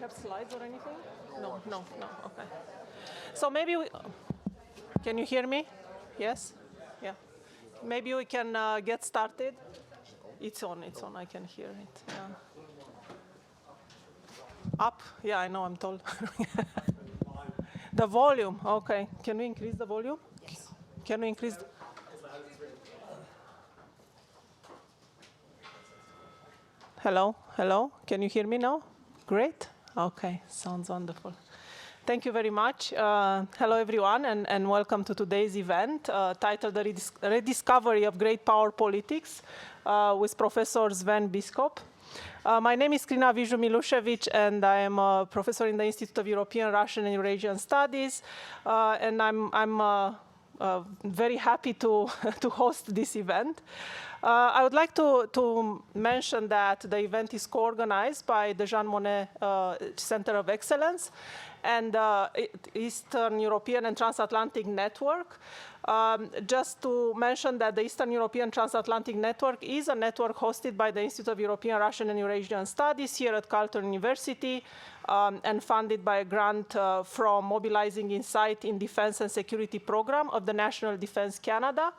have slides or anything? No, no, no, okay. So maybe we, can you hear me? Yes? Yeah. Maybe we can get started. It's on, I can hear it. Yeah. Up? Yeah, I know, I'm told. The volume, okay. Can we increase the volume? Yes. Can we increase? Hello, hello, can you hear me now? Great, okay, sounds wonderful. Thank you very much. Hello everyone, and welcome to today's event titled The Rediscovery of Great Power Politics with Professor Sven Biscop. My name is Krina Viju-Milušević, and I am a professor in the Institute of European, Russian, and Eurasian Studies, and I'm very happy to, to host this event. I would like to mention that the event is co-organized by the Jean Monnet Center of Excellence and Eastern European and Transatlantic Network. Just to mention that the Eastern European Transatlantic Network is a network hosted by the Institute of European, Russian, and Eurasian Studies here at Carleton University and funded by a grant from Mobilizing Insights in Defense and Security Program of the National Defense Canada.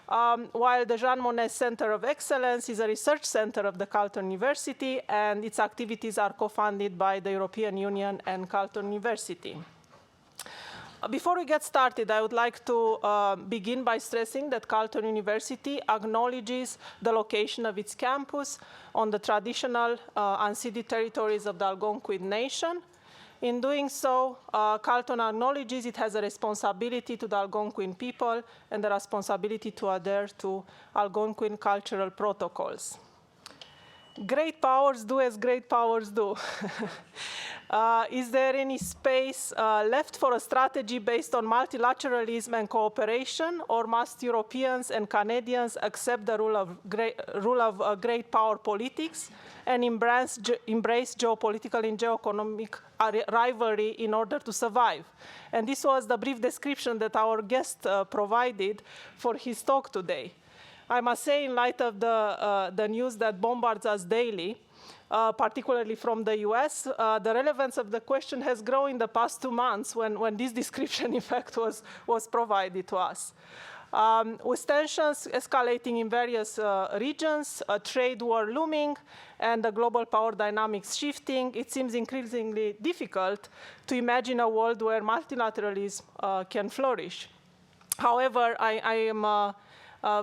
While the Jean Monnet Center of Excellence is a research center of the Carleton University, and its activities are co-funded by the European Union and Carleton University. Before we get started, I would like to begin by stressing that Carleton University acknowledges the location of its campus on the traditional unceded territories of the Algonquin Nation. In doing so, Carleton acknowledges it has a responsibility to the Algonquin people and the responsibility to adhere to Algonquin cultural protocols. Great powers do as great powers do. Is there any space left for a strategy based on multilateralism and cooperation, or must Europeans and Canadians accept the rule of great power politics and embrace geopolitical and geoeconomic rivalry in order to survive? And this was the brief description that our guest provided for his talk today. I must say, in light of the news that bombards us daily, particularly from the US, the relevance of the question has grown in the past 2 months when this description, in fact, was provided to us. With tensions escalating in various regions, a trade war looming, and the global power dynamics shifting, it seems increasingly difficult to imagine a world where multilateralism can flourish. However, I am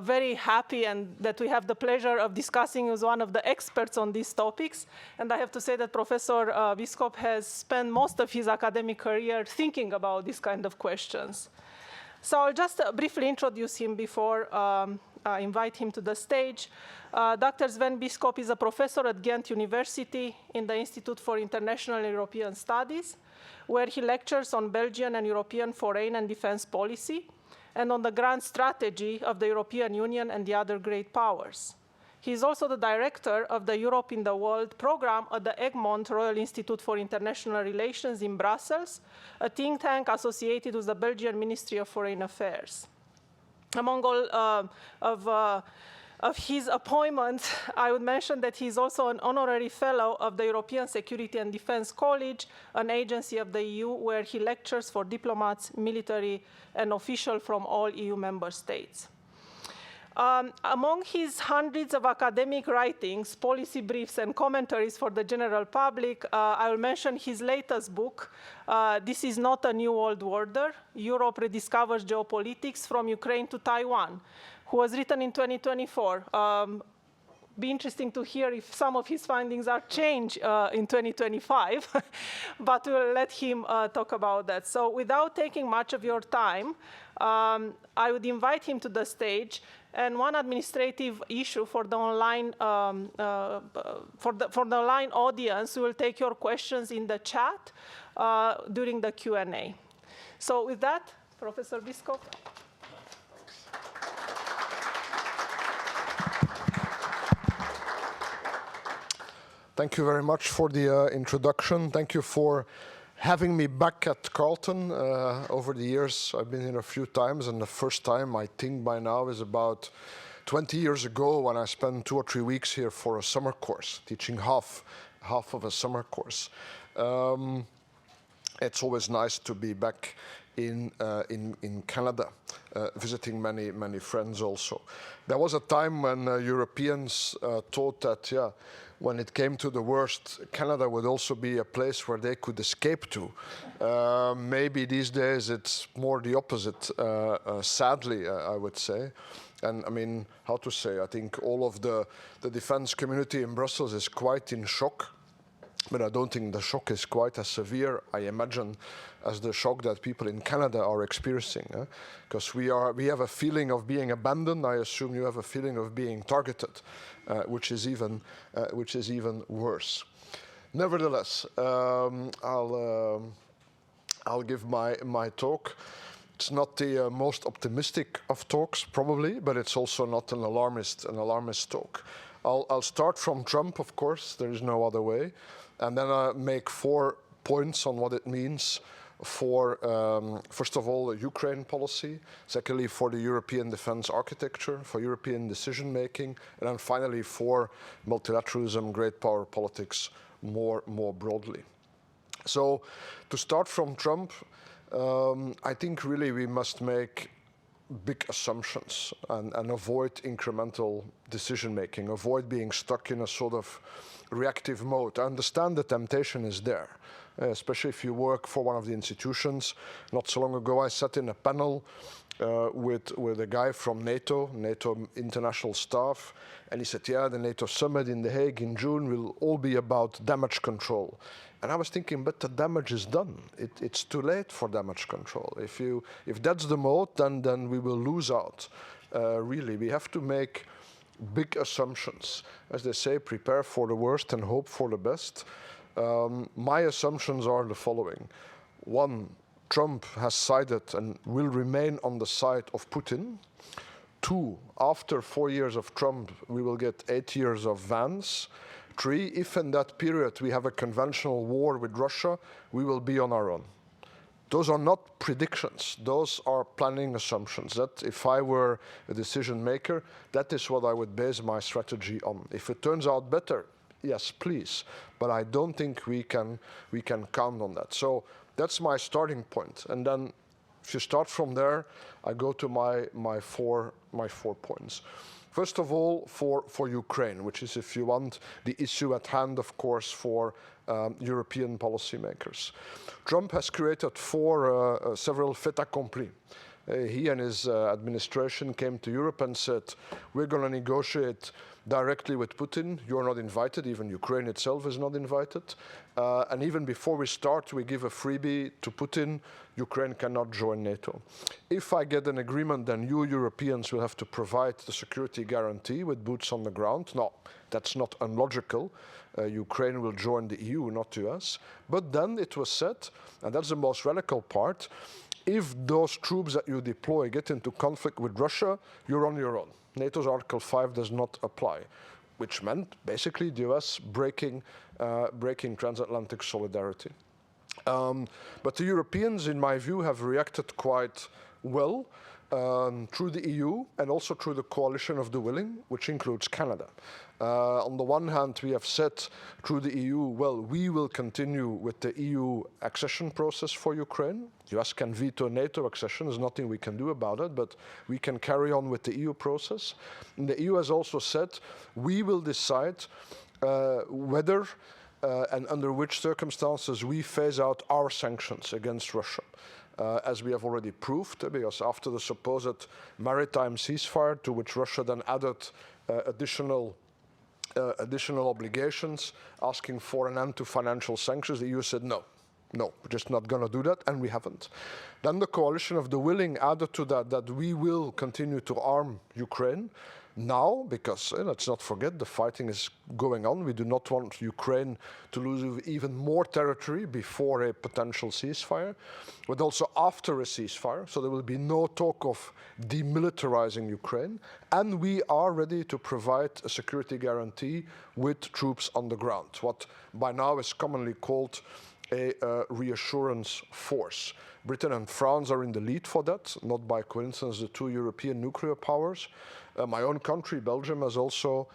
very happy and that we have the pleasure of discussing with one of the experts on these topics. And I have to say that Professor Biscop has spent most of his academic career thinking about these kind of questions. So I'll just briefly introduce him before I invite him to the stage. Dr. Sven Biscop is a professor at Ghent University in the Institute for International and European Studies, where he lectures on Belgian and European foreign and defense policy, and on the grand strategy of the European Union and the other great powers. He is also the director of the Europe in the World program at the Egmont Royal Institute for International Relations in Brussels, a think tank associated with the Belgian Ministry of Foreign Affairs. Among all of his appointments, I would mention that he is also an honorary fellow of the European Security and Defense College, an agency of the EU where he lectures for diplomats, military, and officials from all EU member states. Among his hundreds of academic writings, policy briefs, and commentaries for the general public, I will mention his latest book, This is Not a New World Order, Europe Rediscovers Geopolitics from Ukraine to Taiwan, who was written in 2024. Be interesting to hear if some of his findings are changed in 2025, but we'll let him talk about that. So without taking much of your time, I would invite him to the stage. And one administrative issue for the online for the online audience, we will take your questions in the chat during the Q&A. So with that, Professor Biscop. Thank you very much for the introduction. Thank you for having me back at Carleton. Over the years, I've been here a few times, and the first time, I think by now, is about 20 years ago when I spent 2 or 3 weeks here for a summer course, teaching half of a summer course. It's always nice to be back in Canada, visiting many friends also. There was a time when Europeans thought that, yeah, when it came to the worst, Canada would also be a place where they could escape to. Maybe these days it's more the opposite, sadly, I would say. And I mean, how to say, I think all of the defense community in Brussels is quite in shock. But I don't think the shock is quite as severe, I imagine, as the shock that people in Canada are experiencing. Because we have a feeling of being abandoned. I assume you have a feeling of being targeted, which is even worse. Nevertheless, I'll give my talk. It's not the most optimistic of talks, probably, but it's also not an alarmist talk. I'll start from Trump, of course. There is no other way. And then I make 4 points on what it means for, first of all, the Ukraine policy, secondly, for the European defense architecture, for European decision-making, and then finally for multilateralism, great power politics more broadly. So to start from Trump, I think really we must make big assumptions and avoid incremental decision-making, avoid being stuck in a sort of reactive mode. I understand the temptation is there, especially if you work for one of the institutions. Not so long ago, I sat in a panel with a guy from NATO international staff, and he said, yeah, the NATO summit in The Hague in June will all be about damage control. And I was thinking, but the damage is done. It's too late for damage control. If that's the mode, then we will lose out. Really, we have to make big assumptions. As they say, prepare for the worst and hope for the best. My assumptions are the following. 1, Trump has sided and will remain on the side of Putin. 2, after 4 years of Trump, we will get 8 years of Vance. 3, if in that period we have a conventional war with Russia, we will be on our own. Those are not predictions. Those are planning assumptions. That if I were a decision maker, that is what I would base my strategy on. If it turns out better, yes, please. But I don't think we can count on that. So that's my starting point. And then if you start from there, I go to my four points. First of all, for Ukraine, which is, if you want, the issue at hand, of course, for European policymakers. Trump has created several fait accompli. He and his administration came to Europe and said, we're going to negotiate directly with Putin. You're not invited. Even Ukraine itself is not invited. And even before we start, we give a freebie to Putin. Ukraine cannot join NATO. If I get an agreement, then you Europeans will have to provide the security guarantee with boots on the ground. No, that's not unlogical. Ukraine will join the EU, not the US. But then it was said, and that's the most radical part, if those troops that you deploy get into conflict with Russia, you're on your own. NATO's Article 5 does not apply, which meant basically the US breaking transatlantic solidarity. But the Europeans, in my view, have reacted quite well through the EU and also through the coalition of the willing, which includes Canada. On the one hand, we have said through the EU, well, we will continue with the EU accession process for Ukraine. The US can veto NATO accession. There's nothing we can do about it, but we can carry on with the EU process. And the EU has also said, we will decide whether and under which circumstances we phase out our sanctions against Russia. As we have already proved, because after the supposed maritime ceasefire, to which Russia then added additional obligations, asking for an end to financial sanctions, the EU said no, we're just not going to do that, and we haven't. Then the coalition of the willing added to that we will continue to arm Ukraine. Now, because let's not forget, the fighting is going on. We do not want Ukraine to lose even more territory before a potential ceasefire, but also after a ceasefire. So there will be no talk of demilitarizing Ukraine. And we are ready to provide a security guarantee with troops on the ground, what by now is commonly called a reassurance force. Britain and France are in the lead for that, not by coincidence, the 2 European nuclear powers. My own country, Belgium, has also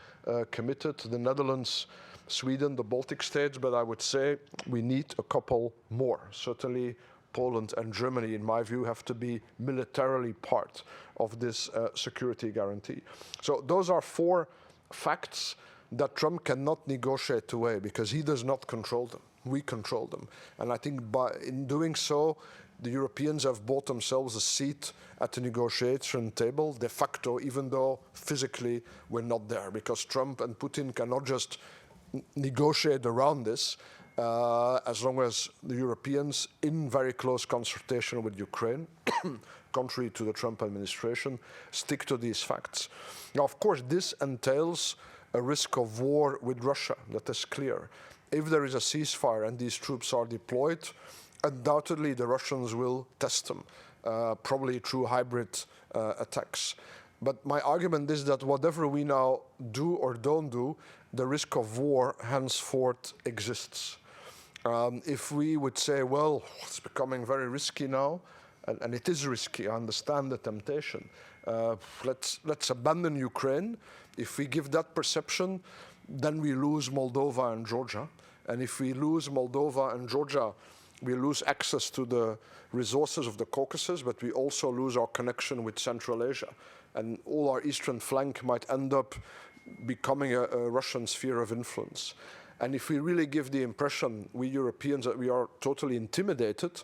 committed. The Netherlands Sweden, the Baltic states, but I would say we need a couple more. Certainly Poland and Germany, in my view, have to be militarily part of this security guarantee. So those are 4 facts that Trump cannot negotiate away because he does not control them. We control them. And I think in doing so, the Europeans have bought themselves a seat at the negotiation table, de facto, even though physically we're not there, because Trump and Putin cannot just negotiate around this as long as the Europeans, in very close consultation with Ukraine, contrary to the Trump administration, stick to these facts. Now, of course, this entails a risk of war with Russia, that is clear. If there is a ceasefire and these troops are deployed, undoubtedly the Russians will test them, probably through hybrid attacks. But my argument is that whatever we now do or don't do, the risk of war henceforth exists. If we would say, well, it's becoming very risky now, and it is risky, I understand the temptation, let's abandon Ukraine. If we give that perception, then we lose Moldova and Georgia. And if we lose Moldova and Georgia, we lose access to the resources of the Caucasus, but we also lose our connection with Central Asia. And all our eastern flank might end up becoming a Russian sphere of influence. And if we really give the impression, we Europeans, that we are totally intimidated,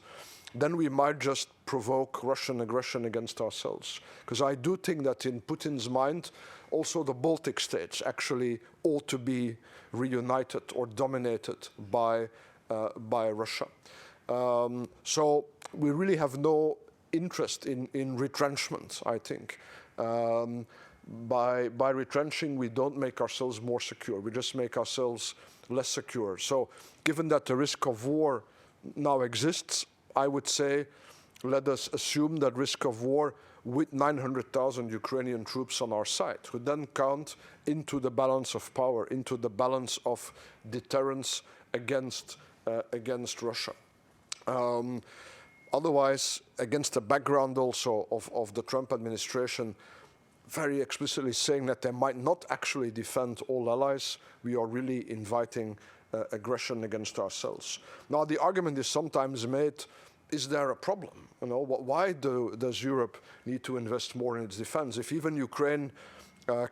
then we might just provoke Russian aggression against ourselves. Because I do think that in Putin's mind, also the Baltic states actually ought to be reunited or dominated by Russia. So we really have no interest in retrenchment, I think. By retrenching, we don't make ourselves more secure. We just make ourselves less secure. So given that the risk of war now exists, I would say let us assume that risk of war with 900,000 Ukrainian troops on our side would then count into the balance of power, into the balance of deterrence against Russia. Otherwise, against the background also of the Trump administration very explicitly saying that they might not actually defend all allies, we are really inviting aggression against ourselves. Now, the argument is sometimes made, is there a problem? You know, why does Europe need to invest more in its defense? If even Ukraine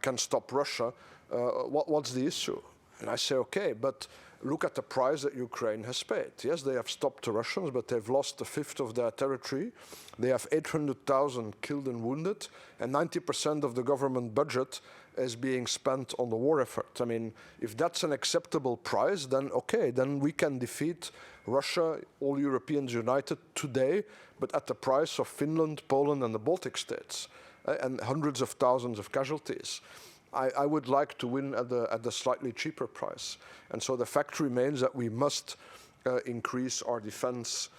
can stop Russia, what's the issue? And I say, okay, but look at the price that Ukraine has paid. Yes, they have stopped the Russians, but they've lost a fifth of their territory. They have 800,000 killed and wounded, and 90% of the government budget is being spent on the war effort. I mean, if that's an acceptable price, then okay, then we can defeat Russia, all Europeans united today, but at the price of Finland, Poland, and the Baltic states, and hundreds of thousands of casualties. I would like to win at a slightly cheaper price. And so the fact remains that we must increase our defense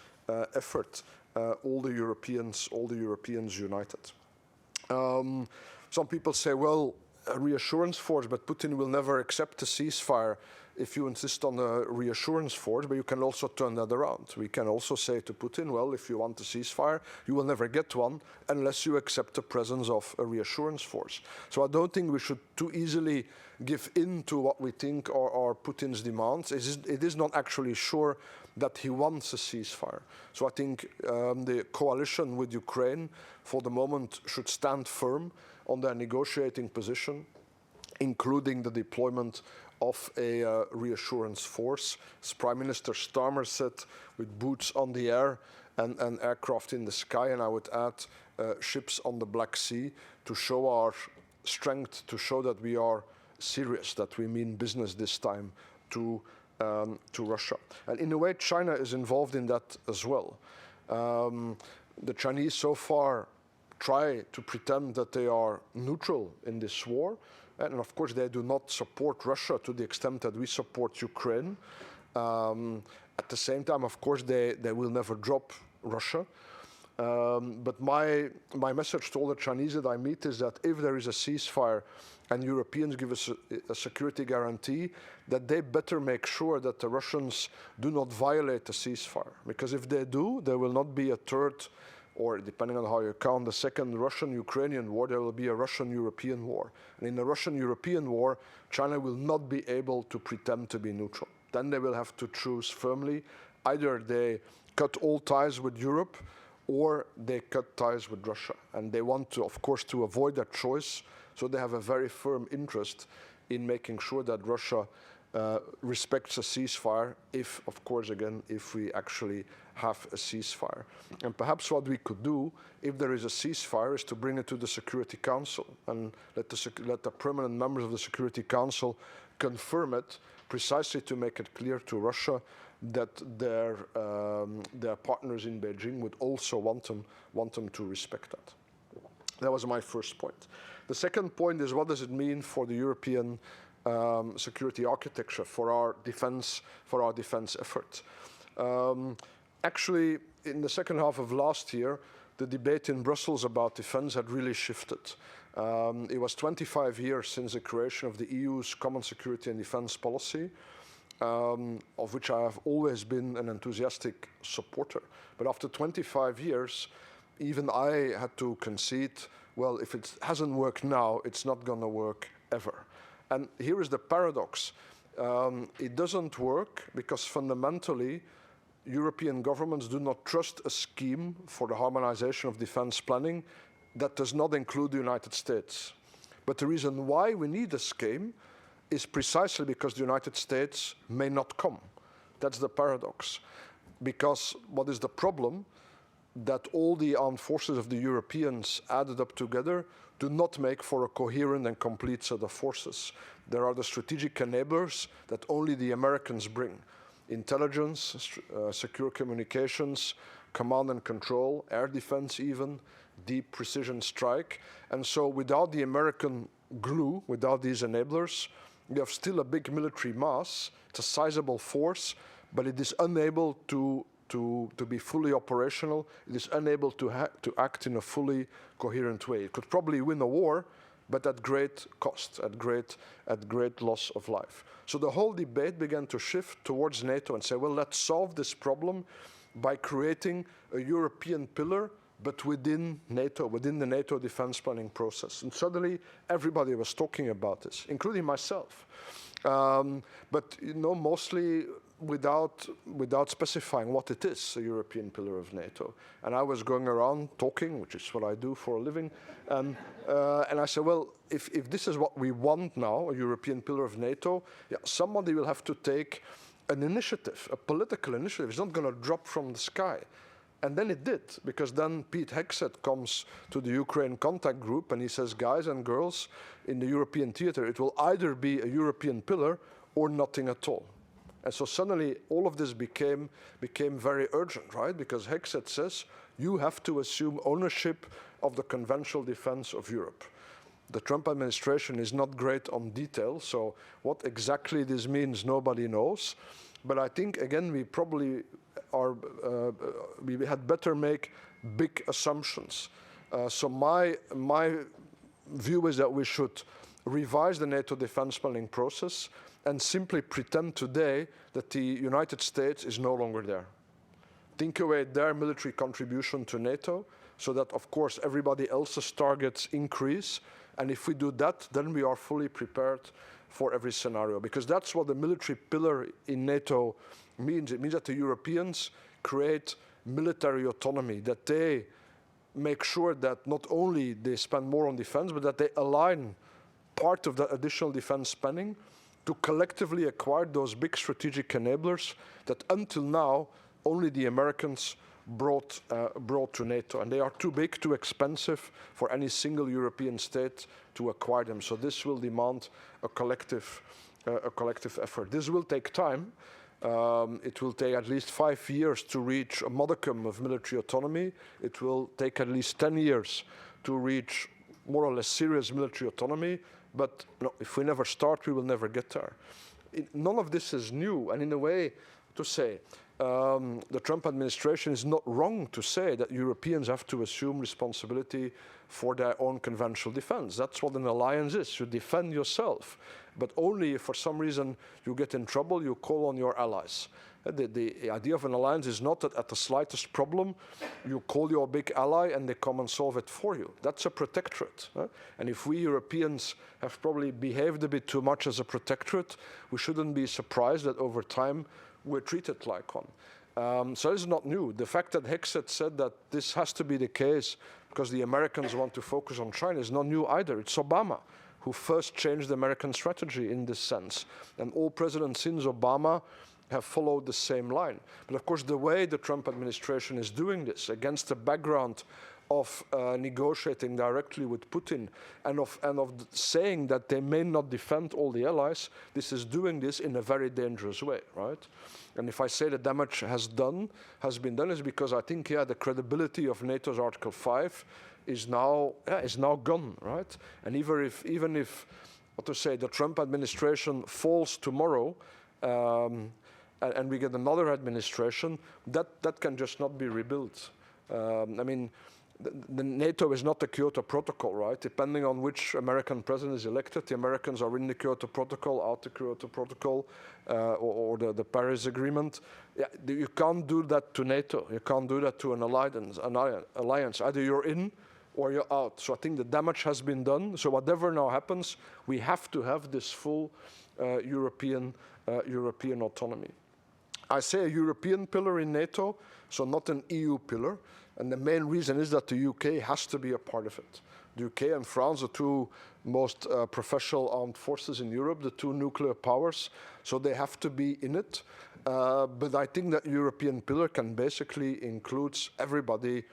effort, all the Europeans united. Some people say, well, a reassurance force, but Putin will never accept a ceasefire if you insist on a reassurance force, but you can also turn that around. We can also say to Putin, well, if you want a ceasefire, you will never get one unless you accept the presence of a reassurance force. So I don't think we should too easily give in to what we think are Putin's demands. It is not actually sure that he wants a ceasefire. So I think the coalition with Ukraine for the moment should stand firm on their negotiating position, including the deployment of a reassurance force. As Prime Minister Starmer said, with boots on the air and aircraft in the sky, and I would add ships on the Black Sea, to show our strength, to show that we are serious, that we mean business this time to Russia. And in a way, China is involved in that as well. The Chinese so far try to pretend that they are neutral in this war. And of course, they do not support Russia to the extent that we support Ukraine. At the same time, of course, they will never drop Russia. But my message to all the Chinese that I meet is that if there is a ceasefire and Europeans give us a security guarantee, that they better make sure that the Russians do not violate the ceasefire. Because if they do, there will not be a third or depending on how you count, the second Russian-Ukrainian war, there will be a Russian-European war. And in the Russian-European war, China will not be able to pretend to be neutral. Then they will have to choose firmly. Either they cut all ties with Europe, or they cut ties with Russia. And they want to, of course, to avoid that choice. So they have a very firm interest in making sure that Russia respects a ceasefire if, of course, again, if we actually have a ceasefire. And perhaps what we could do, if there is a ceasefire, is to bring it to the Security Council and let the permanent members of the Security Council confirm it, precisely to make it clear to Russia that their partners in Beijing would also want them to respect that. That was my first point. The second point is, what does it mean for the European security architecture, for our defense effort? Actually, in the second half of last year, the debate in Brussels about defense had really shifted. It was 25 years since the creation of the EU's common security and defense policy, of which I have always been an enthusiastic supporter. But after 25 years, even I had to concede, well, if it hasn't worked now, it's not going to work ever. And here is the paradox. It doesn't work because fundamentally, European governments do not trust a scheme for the harmonization of defense planning that does not include the United States. But the reason why we need a scheme is precisely because the United States may not come. That's the paradox. Because what is the problem? That all the armed forces of the Europeans added up together do not make for a coherent and complete set of forces. There are the strategic enablers that only the Americans bring. Intelligence, secure communications, command and control, air defense even, deep precision strike. And so without the American glue, without these enablers, we have still a big military mass. It's a sizable force, but it is unable to be fully operational. It is unable to act in a fully coherent way. It could probably win a war, but at great cost, at great loss of life. So the whole debate began to shift towards NATO and say, well, let's solve this problem by creating a European pillar, but within NATO, within the NATO defense planning process. And suddenly everybody was talking about this, including myself. But mostly without specifying what it is, a European pillar of NATO. And I was going around talking, which is what I do for a living, and I said, well, if this is what we want now, a European pillar of NATO, yeah, somebody will have to take an initiative, a political initiative. It's not going to drop from the sky. And then it did, because then Pete Hegseth comes to the Ukraine contact group and he says, guys and girls, in the European theater, it will either be a European pillar or nothing at all. And so suddenly all of this became very urgent, right? Because Hegseth says, you have to assume ownership of the conventional defense of Europe. The Trump administration is not great on detail, so what exactly this means, nobody knows. But I think, again, we probably we had better make big assumptions. So my view is that we should revise the NATO defense planning process and simply pretend today that the United States is no longer there. Think away their military contribution to NATO so that, of course, everybody else's targets increase. And if we do that, then we are fully prepared for every scenario. Because that's what the military pillar in NATO means. It means that the Europeans create military autonomy, that they make sure that not only they spend more on defense, but that they align part of the additional defense spending to collectively acquire those big strategic enablers that until now only the Americans brought to NATO. And they are too big, too expensive for any single European state to acquire them. So this will demand a collective effort. This will take time. It will take at least 5 years to reach a modicum of military autonomy. It will take at least 10 years to reach more or less serious military autonomy. But if we never start, we will never get there. None of this is new. And in a way, to say, the Trump administration is not wrong to say that Europeans have to assume responsibility for their own conventional defense. That's what an alliance is. You defend yourself, but only if for some reason you get in trouble, you call on your allies. The idea of an alliance is not that at the slightest problem, you call your big ally and they come and solve it for you. That's a protectorate. And if we Europeans have probably behaved a bit too much as a protectorate, we shouldn't be surprised that over time we're treated like one. So it's not new. The fact that Hexet said that this has to be the case because the Americans want to focus on China is not new either. It's Obama who first changed the American strategy in this sense. And all presidents since Obama have followed the same line. But of course, the way the Trump administration is doing this against the background of negotiating directly with Putin and of saying that they may not defend all the allies, this is doing this in a very dangerous way, right? And if I say the damage has been done, is because I think, the credibility of NATO's Article 5 is now gone, right? And even if, what to say, the Trump administration falls tomorrow, and we get another administration, that can just not be rebuilt. I mean, the NATO is not the Kyoto Protocol, right? Depending on which American president is elected, the Americans are in the Kyoto Protocol, out the Kyoto Protocol, or the Paris Agreement. You can't do that to NATO. You can't do that to an alliance. Either you're in or you're out. So I think the damage has been done. So whatever now happens, we have to have this full European autonomy. I say a European pillar in NATO, so not an EU pillar. And the main reason is that the UK has to be a part of it. The UK and France are two most professional armed forces in Europe, the two nuclear powers, so they have to be in it. But I think that European pillar can basically include everybody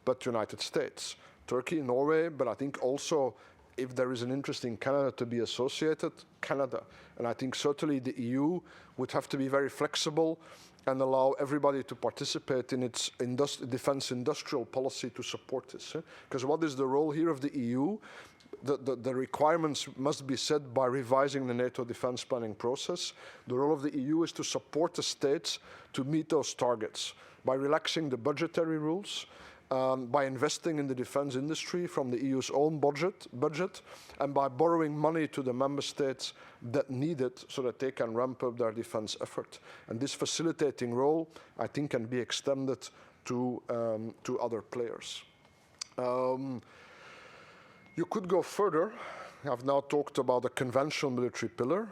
but the United States. Turkey, Norway, but I think also if there is an interest in Canada to be associated, Canada. And I think certainly the EU would have to be very flexible and allow everybody to participate in its defense industrial policy to support this. Because what is the role here of the EU? The requirements must be set by revising the NATO defense planning process. The role of the EU is to support the states to meet those targets by relaxing the budgetary rules, by investing in the defense industry from the EU's own budget, and by borrowing money to the member states that need it so that they can ramp up their defense effort. And this facilitating role, I think, can be extended to other players. You could go further. I've now talked about a conventional military pillar.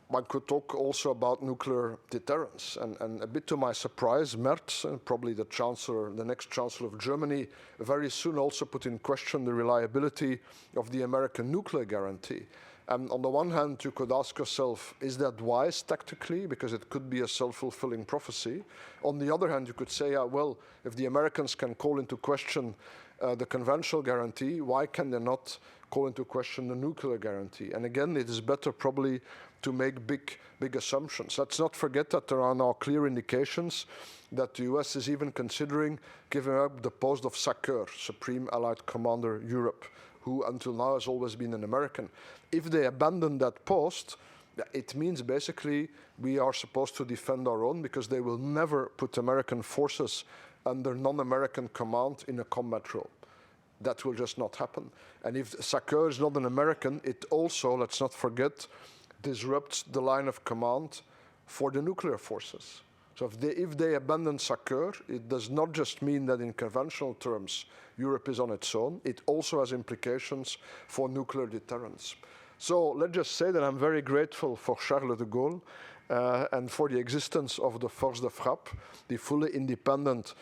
One could talk also about nuclear deterrence. And a bit to my surprise, Merz, probably the next chancellor of Germany, very soon also put in question the reliability of the American nuclear guarantee. And on the one hand, you could ask yourself, is that wise tactically? Because it could be a self-fulfilling prophecy. On the other hand, you could say, well, if the Americans can call into question the conventional guarantee, why can they not call into question the nuclear guarantee? And again, it is better probably to make big assumptions. Let's not forget that there are now clear indications that the US is even considering giving up the post of SACEUR, Supreme Allied Commander Europe, who until now has always been an American. If they abandon that post, it means basically we are supposed to defend our own, because they will never put American forces under non-American command in a combat role. That will just not happen. And if SACEUR is not an American, it also, let's not forget, disrupts the line of command for the nuclear forces. So if they abandon SACEUR, it does not just mean that in conventional terms Europe is on its own, it also has implications for nuclear deterrence. So let's just say that I'm very grateful for Charles de Gaulle and for the existence of the Force de Frappe, the fully independent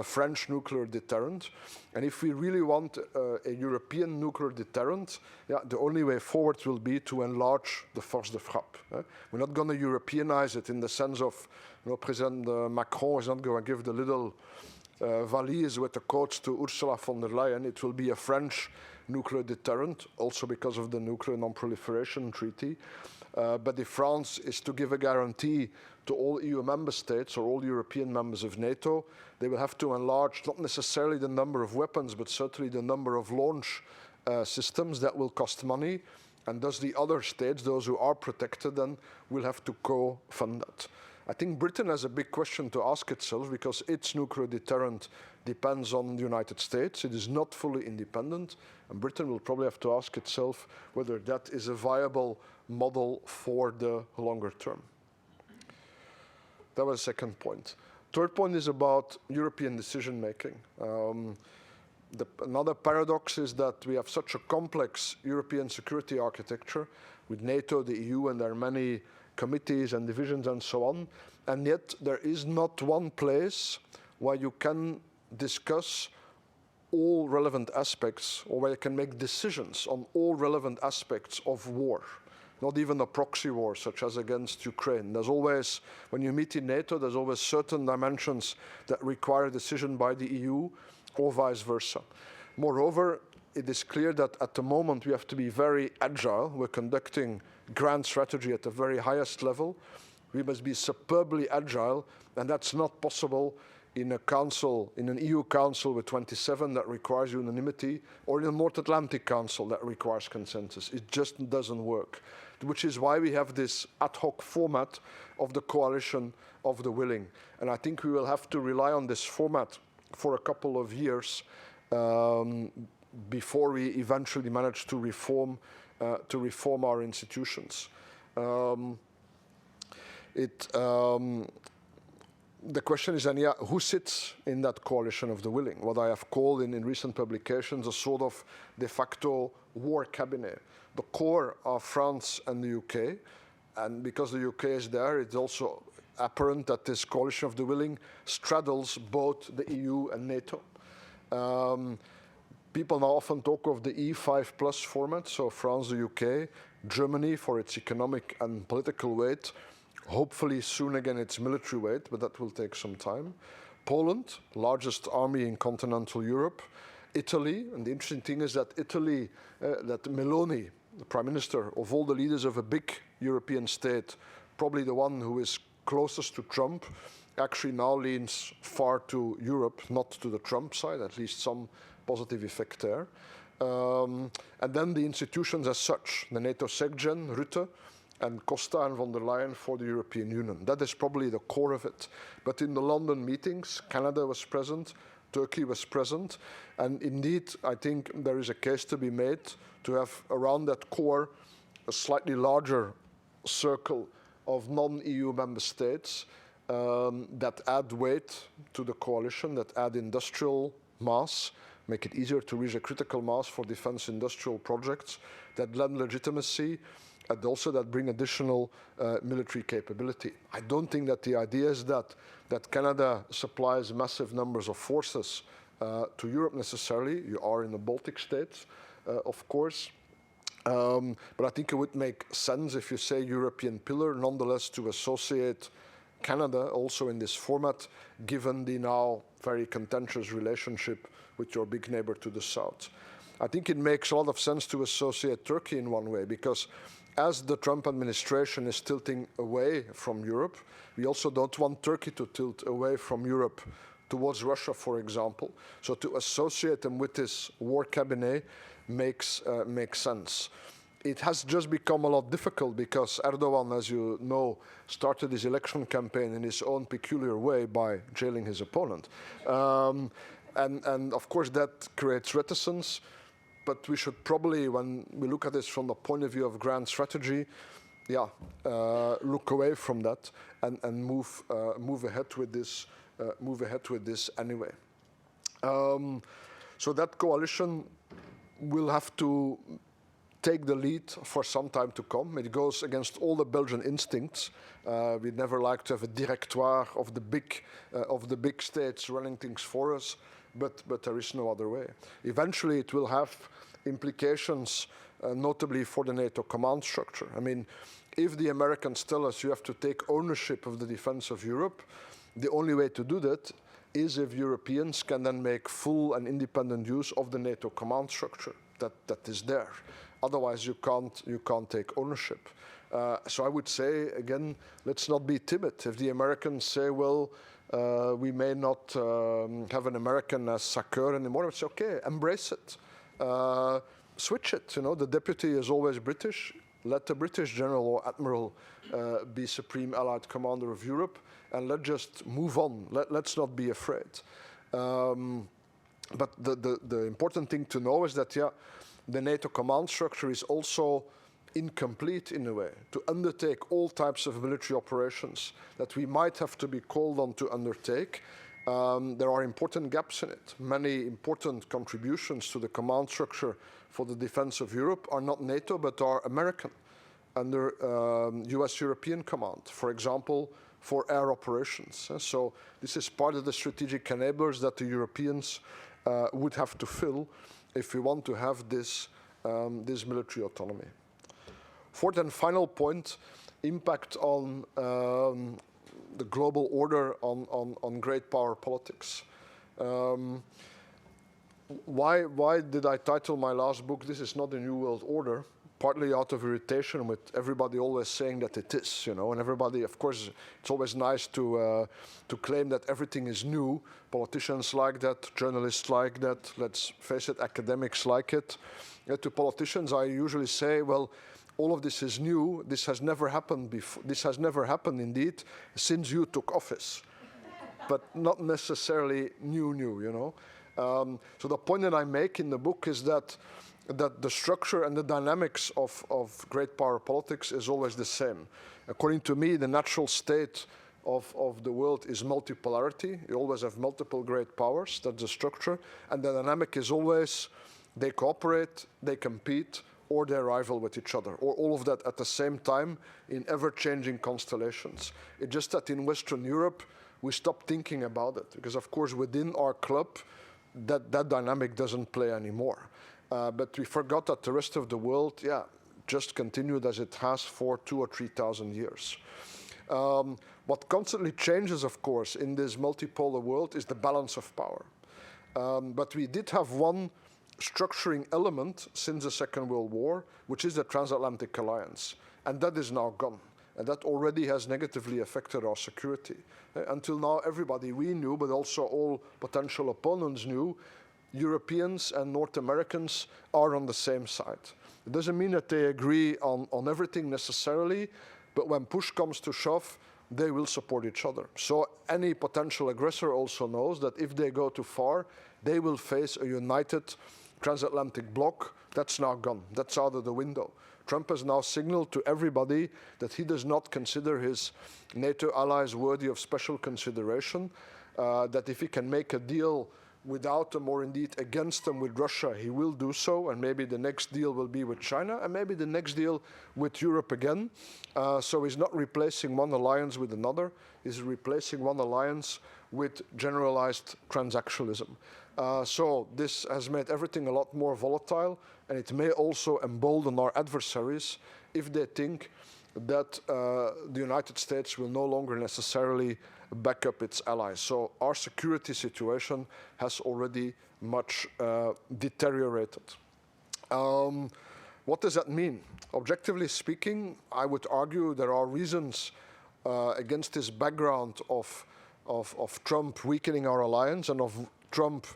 French nuclear deterrent. And if we really want a European nuclear deterrent, the only way forward will be to enlarge the Force de Frappe. We're not going to Europeanize it in the sense of, President Macron is not going to give the little valise with the codes to Ursula von der Leyen. It will be a French nuclear deterrent, also because of the Nuclear Non-Proliferation Treaty. But if France is to give a guarantee to all EU member states or all European members of NATO, they will have to enlarge not necessarily the number of weapons, but certainly the number of launch systems. That will cost money. And thus the other states, those who are protected, then will have to co-fund that. I think Britain has a big question to ask itself because its nuclear deterrent depends on the United States. It is not fully independent, and Britain will probably have to ask itself whether that is a viable model for the longer term. That was the second point. Third point is about European decision making. Another paradox is that we have such a complex European security architecture with NATO, the EU, and there are many committees and divisions and so on, and yet there is not one place where you can discuss all relevant aspects or where you can make decisions on all relevant aspects of war. Not even a proxy war, such as against Ukraine. There's always, when you meet in NATO, there's always certain dimensions that require a decision by the EU or vice versa. Moreover, it is clear that at the moment we have to be very agile. We're conducting grand strategy at the very highest level. We must be superbly agile, and that's not possible in a council, in an EU council with 27 that requires unanimity, or in a North Atlantic Council that requires consensus. It just doesn't work, which is why we have this ad hoc format of the coalition of the willing. And I think we will have to rely on this format for a couple of years before we eventually manage to reform our institutions. The question is then, who sits in that coalition of the willing? What I have called in recent publications a sort of de facto war cabinet. The core are France and the UK, and because the UK is there, it's also apparent that this coalition of the willing straddles both the EU and NATO. People now often talk of the E5 plus format, so France, the UK, Germany for its economic and political weight, hopefully soon again its military weight, but that will take some time. Poland, largest army in continental Europe. Italy, and the interesting thing is that Italy, that Meloni, the prime minister of all the leaders of a big European state, probably the one who is closest to Trump, actually now leans far to Europe, not to the Trump side, at least some positive effect there. And then the institutions as such, the NATO SecGen, Rutte, and Costa and von der Leyen for the European Union. That is probably the core of it. But in the London meetings, Canada was present, Turkey was present, and indeed, I think there is a case to be made to have around that core a slightly larger circle of non-EU member states that add weight to the coalition, that add industrial mass, make it easier to reach a critical mass for defense industrial projects, that lend legitimacy, and also that bring additional military capability. I don't think that the idea is that Canada supplies massive numbers of forces to Europe necessarily. You are in the Baltic states, of course. But I think it would make sense if you say European pillar, nonetheless to associate Canada also in this format, given the now very contentious relationship with your big neighbor to the south. I think it makes a lot of sense to associate Turkey in one way, because as the Trump administration is tilting away from Europe, we also don't want Turkey to tilt away from Europe towards Russia, for example. So to associate them with this war cabinet makes sense. It has just become a lot difficult because Erdogan, as you know, started his election campaign in his own peculiar way by jailing his opponent. And of course that creates reticence, but we should probably, when we look at this from the point of view of grand strategy, look away from that and move ahead with this anyway. So that coalition will have to take the lead for some time to come. It goes against all the Belgian instincts. We'd never like to have a directoire of the big states running things for us, but there is no other way. Eventually, it will have implications, notably for the NATO command structure. I mean, if the Americans tell us you have to take ownership of the defense of Europe, the only way to do that is if Europeans can then make full and independent use of the NATO command structure that is there. Otherwise, you can't take ownership. So I would say, again, let's not be timid. If the Americans say, well, we may not have an American as SACEUR anymore, it's okay, embrace it. Switch it. You know, the deputy is always British. Let the British General or Admiral be Supreme Allied Commander of Europe, and let's just move on. Let's not be afraid. But the important thing to know is that, yeah, the NATO command structure is also incomplete in a way to undertake all types of military operations that we might have to be called on to undertake. There are important gaps in it. Many important contributions to the command structure for the defense of Europe are not NATO, but are American, under US European Command, for example, for air operations. So this is part of the strategic enablers that the Europeans would have to fill if we want to have this, this military autonomy. Fourth and final point, impact on the global order on great power politics. Why did I title my last book, This is Not a New World Order? Partly out of irritation with everybody always saying that it is, you know, and everybody, of course, it's always nice to claim that everything is new. Politicians like that, journalists like that, let's face it, academics like it. To politicians, I usually say, well, all of this is new. This has never happened before. This has never happened, indeed, since you took office, but not necessarily new, you know. So the point that I make in the book is that the structure and the dynamics of great power politics is always the same. According to me, the natural state of the world is multipolarity. You always have multiple great powers. That's the structure. And the dynamic is always they cooperate, they compete, or they rival with each other, or all of that at the same time in ever-changing constellations. It's just that in Western Europe, we stopped thinking about it, because of course within our club, that dynamic doesn't play anymore. But we forgot that the rest of the world, yeah, just continued as it has for 2,000 or 3,000 years. What constantly changes, of course, in this multipolar world is the balance of power. But we did have one structuring element since the Second World War, which is the Transatlantic Alliance. And that is now gone. And that already has negatively affected our security. Until now, everybody we knew, but also all potential opponents knew, Europeans and North Americans are on the same side. It doesn't mean that they agree on everything necessarily, but when push comes to shove, they will support each other. So any potential aggressor also knows that if they go too far, they will face a united transatlantic bloc. That's now gone. That's out of the window. Trump has now signaled to everybody that he does not consider his NATO allies worthy of special consideration, that if he can make a deal without them or indeed against them with Russia, he will do so, and maybe the next deal will be with China, and maybe the next deal with Europe again. So he's not replacing one alliance with another, he's replacing one alliance with generalized transactionalism. So this has made everything a lot more volatile, and it may also embolden our adversaries if they think that the United States will no longer necessarily back up its allies. So our security situation has already much deteriorated. What does that mean? Objectively speaking, I would argue there are reasons against this background of Trump weakening our alliance and of Trump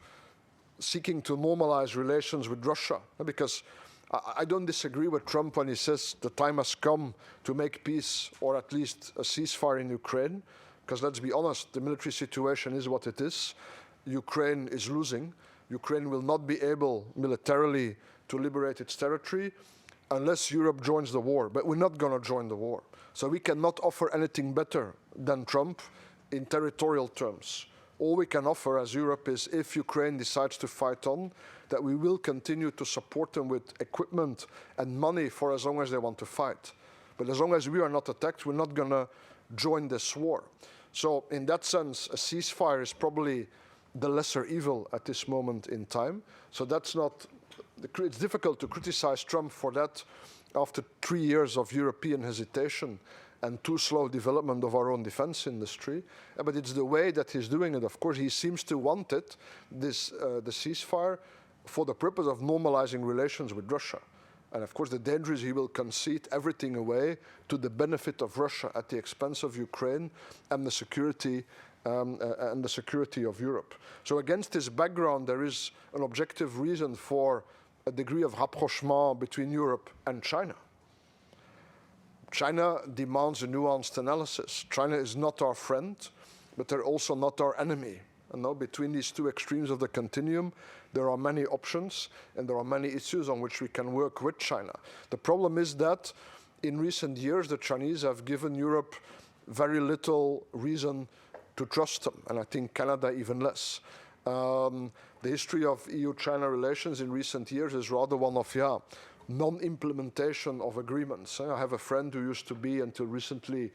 seeking to normalize relations with Russia. Because I don't disagree with Trump when he says the time has come to make peace, or at least a ceasefire in Ukraine. Because let's be honest, the military situation is what it is. Ukraine is losing. Ukraine will not be able militarily to liberate its territory unless Europe joins the war. But we're not going to join the war. So we cannot offer anything better than Trump in territorial terms. All we can offer as Europe is, if Ukraine decides to fight on, that we will continue to support them with equipment and money for as long as they want to fight. But as long as we are not attacked, we're not going to join this war. So in that sense, a ceasefire is probably the lesser evil at this moment in time. So that's not, it's difficult to criticize Trump for that after 3 years of European hesitation and too slow development of our own defense industry. But it's the way that he's doing it. Of course, he seems to want it, the ceasefire, for the purpose of normalizing relations with Russia. And of course, the danger is he will concede everything away to the benefit of Russia at the expense of Ukraine and the security of Europe. So against this background, there is an objective reason for a degree of rapprochement between Europe and China. China demands a nuanced analysis. China is not our friend, but they're also not our enemy. And now between these two extremes of the continuum, there are many options and there are many issues on which we can work with China. The problem is that in recent years, the Chinese have given Europe very little reason to trust them, and I think Canada even less. The history of EU-China relations in recent years is rather one of, non-implementation of agreements. I have a friend who used to be, until recently,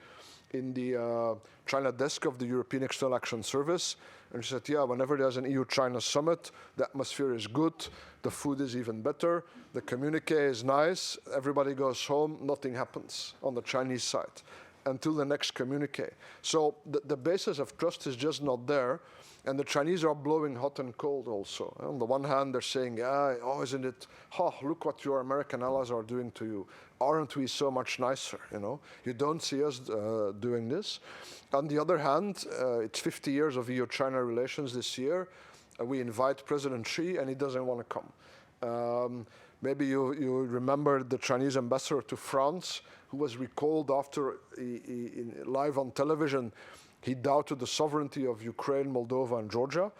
in the China desk of the European External Action Service, and she said, whenever there's an EU-China summit, the atmosphere is good, the food is even better, the communique is nice, everybody goes home, nothing happens on the Chinese side until the next communique. So the basis of trust is just not there. And the Chinese are blowing hot and cold also. On the one hand, they're saying, isn't it, look what your American allies are doing to you. Aren't we so much nicer, You don't see us doing this. On the other hand, it's 50 years of EU-China relations this year. We invite President Xi, and he doesn't want to come. Maybe you remember the Chinese ambassador to France, who was recalled after live on television. He doubted the sovereignty of Ukraine, Moldova, and Georgia.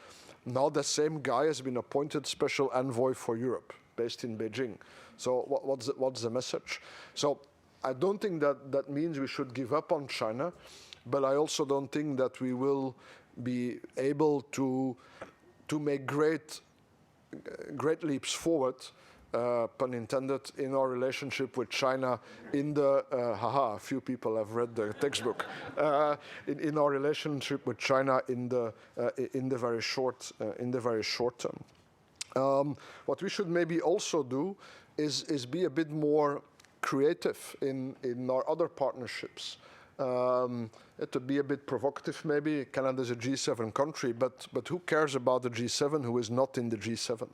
Now the same guy has been appointed special envoy for Europe, based in Beijing. So what's the message? So I don't think that means we should give up on China, but I also don't think that we will be able to make great leaps forward, pun intended, in our relationship with China in the, a few people have read the textbook, in our relationship with China in the very short term. What we should maybe also do is be a bit more creative in our other partnerships. To be a bit provocative maybe, Canada is a G7 country, but who cares about the G7 who is not in the G7?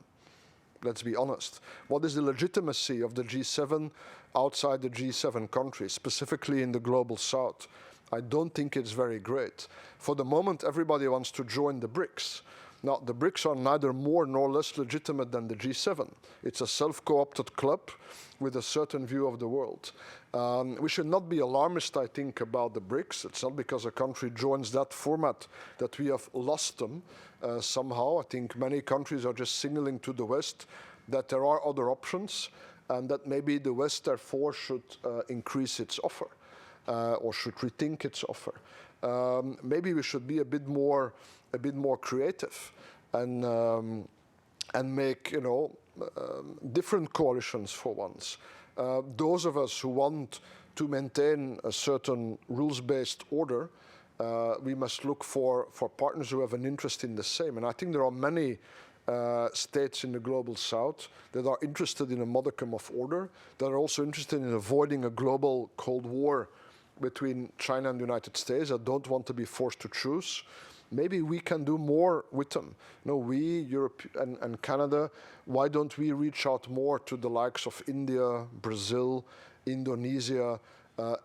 Let's be honest. What is the legitimacy of the G7 outside the G7 countries, specifically in the global south? I don't think it's very great. For the moment, everybody wants to join the BRICS. Now, the BRICS are neither more nor less legitimate than the G7. It's a self-co-opted club with a certain view of the world. We should not be alarmist, I think, about the BRICS. It's not because a country joins that format that we have lost them somehow. I think many countries are just signaling to the West that there are other options and that maybe the West, therefore, should increase its offer or should rethink its offer. Maybe we should be a bit more creative and make different coalitions for once. Those of us who want to maintain a certain rules-based order, we must look for partners who have an interest in the same. And I think there are many states in the global south that are interested in a modicum of order, that are also interested in avoiding a global Cold War between China and the United States, that don't want to be forced to choose. Maybe we can do more with them. We, Europe and Canada, why don't we reach out more to the likes of India, Brazil, Indonesia,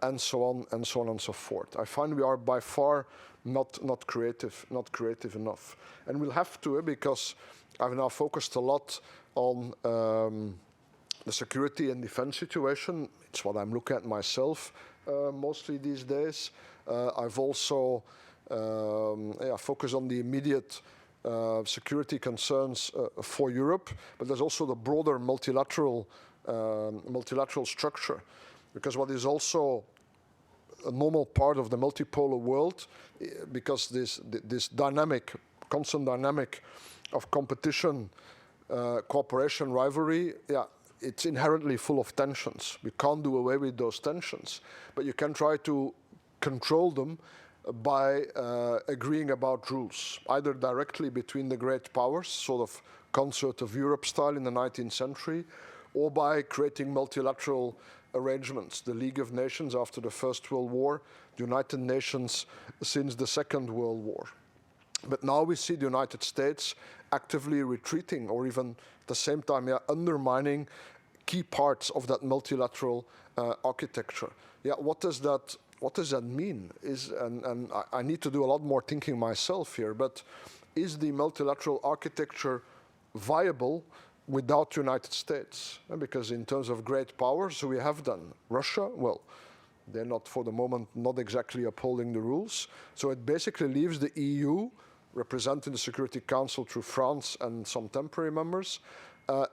and so on and so forth. I find we are by far not creative enough. And we'll have to, because I've now focused a lot on the security and defense situation. It's what I'm looking at myself mostly these days. I've also focused on the immediate security concerns for Europe, but there's also the broader multilateral structure. Because what is also a normal part of the multipolar world, because this constant dynamic of competition, cooperation, rivalry, it's inherently full of tensions. We can't do away with those tensions, but you can try to control them by agreeing about rules, either directly between the great powers, sort of concert of Europe style in the 19th century, or by creating multilateral arrangements. The League of Nations after the First World War, the United Nations since the Second World War. But now we see the United States actively retreating, or even at the same time undermining key parts of that multilateral architecture. What does that mean? And I need to do a lot more thinking myself here, but is the multilateral architecture viable without the United States? Because in terms of great powers, we have done. Russia, well, They're not, for the moment, not exactly upholding the rules. So it basically leaves the EU, representing the Security Council through France and some temporary members,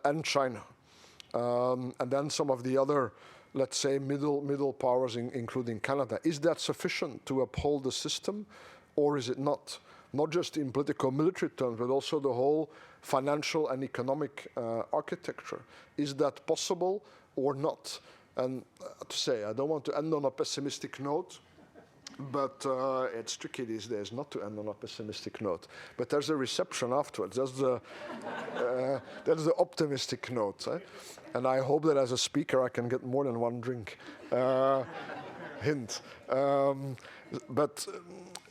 and China. And then some of the other, let's say, middle powers, including Canada. Is that sufficient to uphold the system, or is it not? Not just in political military terms, but also the whole financial and economic architecture. Is that possible or not? And to say, I don't want to end on a pessimistic note, but it's tricky these days not to end on a pessimistic note. But there's a reception afterwards. That's the optimistic note. And I hope that as a speaker I can get more than one drink. Hint. But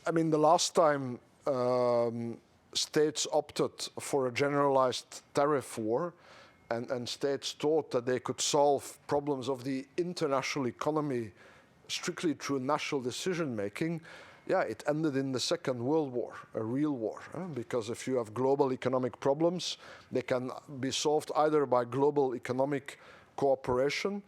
I mean, the last time states opted for a generalized tariff war, and states thought that they could solve problems of the international economy strictly through national decision-making, yeah, it ended in the Second World War, a real war. Because if you have global economic problems, they can be solved either by global economic cooperation,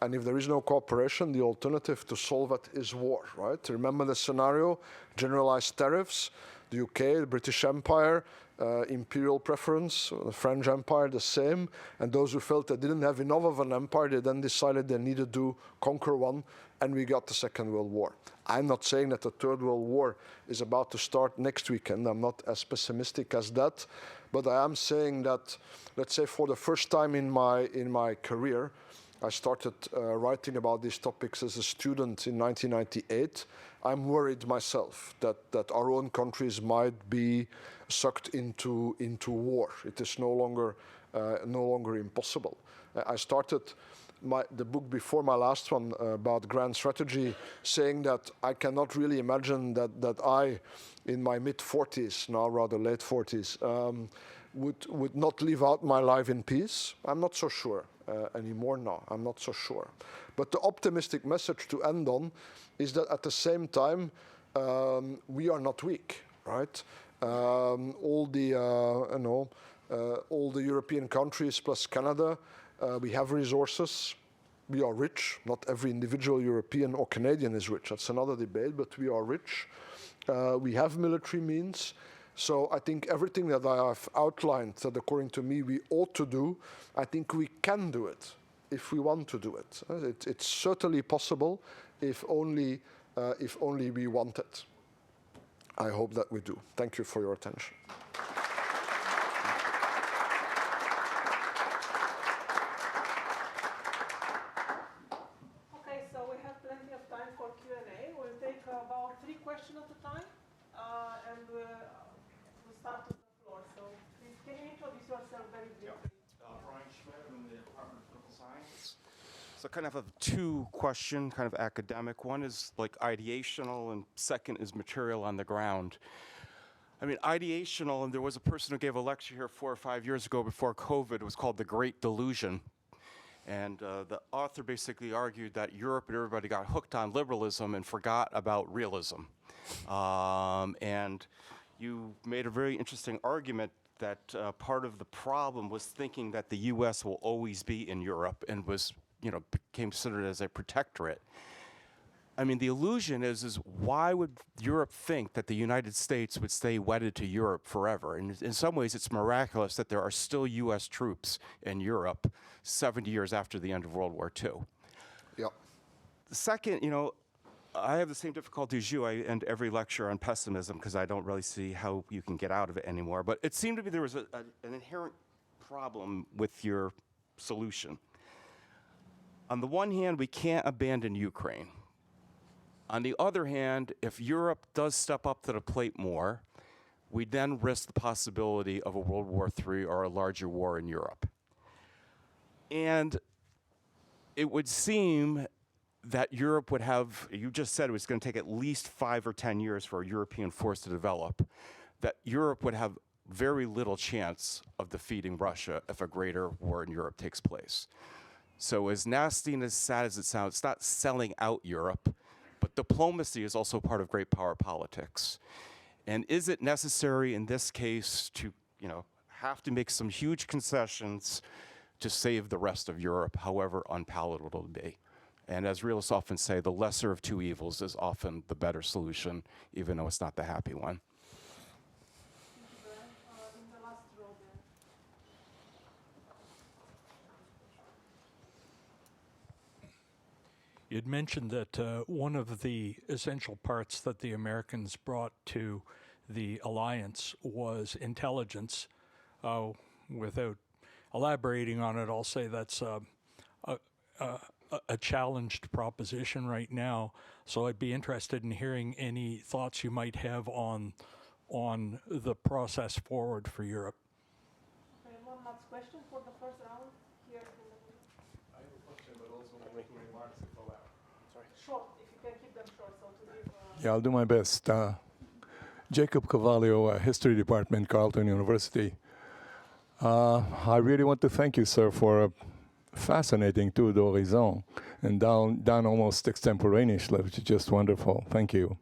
and if there is no cooperation, the alternative to solve it is war, right? Remember the scenario, generalized tariffs, the UK, the British Empire, imperial preference, the French Empire, the same. And those who felt they didn't have enough of an empire, they then decided they needed to conquer one, and we got the Second World War. I'm not saying that the Third World War is about to start next weekend. I'm not as pessimistic as that. But I am saying that, let's say, for the first time in my career, I started writing about these topics as a student in 1998. I'm worried myself that our own countries might be sucked into war. It is no longer impossible. I started the book before my last one about grand strategy, saying that I cannot really imagine that I, in my mid-40s, now rather late 40s, would not live out my life in peace. I'm not so sure anymore now. I'm not so sure. But the optimistic message to end on is that at the same time, we are not weak, right? All the European countries plus Canada, we have resources. We are rich. Not every individual European or Canadian is rich. That's another debate, but we are rich. We have military means. So I think everything that I have outlined that according to me we ought to do, I think we can do it if we want to do it. It's certainly possible if only we want it. I hope that we do. Thank you for your attention. Okay, so we have plenty of time for Q&A. We'll take about 3 questions at a time, and we'll start with the floor. So please, can you introduce yourself very briefly? Brian Schmidt from the Department of Political Science. So kind of a 2-question, kind of academic. One is like ideational, and second is material on the ground. I mean, ideational, and there was a person who gave a lecture here 4 or 5 years ago before COVID. It was called The Great Delusion. And the author basically argued that Europe and everybody got hooked on liberalism and forgot about realism. And you made a very interesting argument that part of the problem was thinking that the US will always be in Europe and was, became considered as a protectorate. I mean, the illusion is why would Europe think that the United States would stay wedded to Europe forever? And in some ways, it's miraculous that there are still US troops in Europe 70 years after the end of World War II. Yeah. The second, I have the same difficulty as you. I end every lecture on pessimism because I don't really see how you can get out of it anymore. But it seemed to me there was an inherent problem with your solution. On the one hand, we can't abandon Ukraine. On the other hand, if Europe does step up to the plate more, we then risk the possibility of a World War III or a larger war in Europe. And it would seem that Europe would have, you just said it was going to take at least 5 or 10 years for a European force to develop, that Europe would have very little chance of defeating Russia if a greater war in Europe takes place. So as nasty and as sad as it sounds, it's not selling out Europe, but diplomacy is also part of great power politics. And is it necessary in this case to, have to make some huge concessions to save the rest of Europe, however unpalatable it will be? And as realists often say, the lesser of two evils is often the better solution, even though it's not the happy one. You'd mentioned that one of the essential parts that the Americans brought to the alliance was intelligence. Without elaborating on it, I'll say that's a challenged proposition right now. So I'd be interested in hearing any thoughts you might have on the process forward for Europe. Okay, one last question for the first round here. I have a question, but also making remarks if allowed. Sorry. Short, if you can keep them short, so to give. Yeah, I'll do my best. Jacob Cavallo, History Department, Carleton University. I really want to thank you, sir, for a fascinating tour d'horizon and done almost extemporaneously, which is just wonderful. Thank you.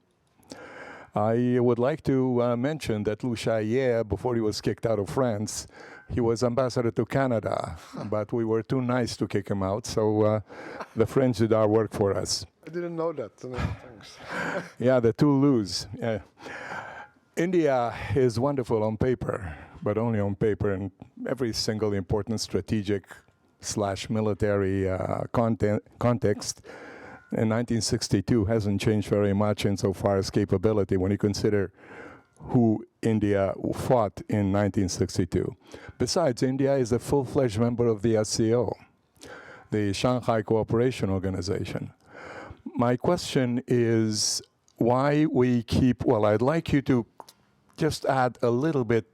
I would like to mention that Lou Chaillet, before he was kicked out of France, he was ambassador to Canada, but we were too nice to kick him out, so the French did our work for us. I didn't know that. Thanks. Yeah, the two Lou's. Yeah. India is wonderful on paper, but only on paper. In every single important strategic/military context, in 1962 hasn't changed very much insofar as capability when you consider who India fought in 1962. Besides, India is a full-fledged member of the SCO, the Shanghai Cooperation Organization. My question is why we keep, well, I'd like you to just add a little bit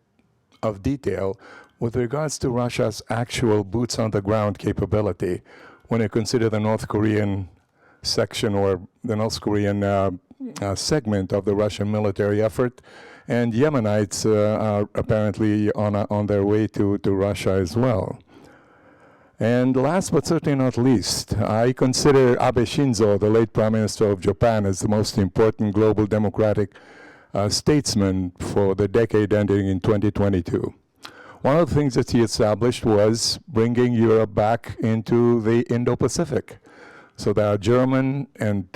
of detail with regards to Russia's actual boots-on-the-ground capability when you consider the North Korean section or the North Korean segment of the Russian military effort, and Yemenites are apparently on their way to Russia as well. And last but certainly not least, I consider Abe Shinzo, the late Prime Minister of Japan, as the most important global democratic statesman for the decade ending in 2022. One of the things that he established was bringing Europe back into the Indo-Pacific. So there are German and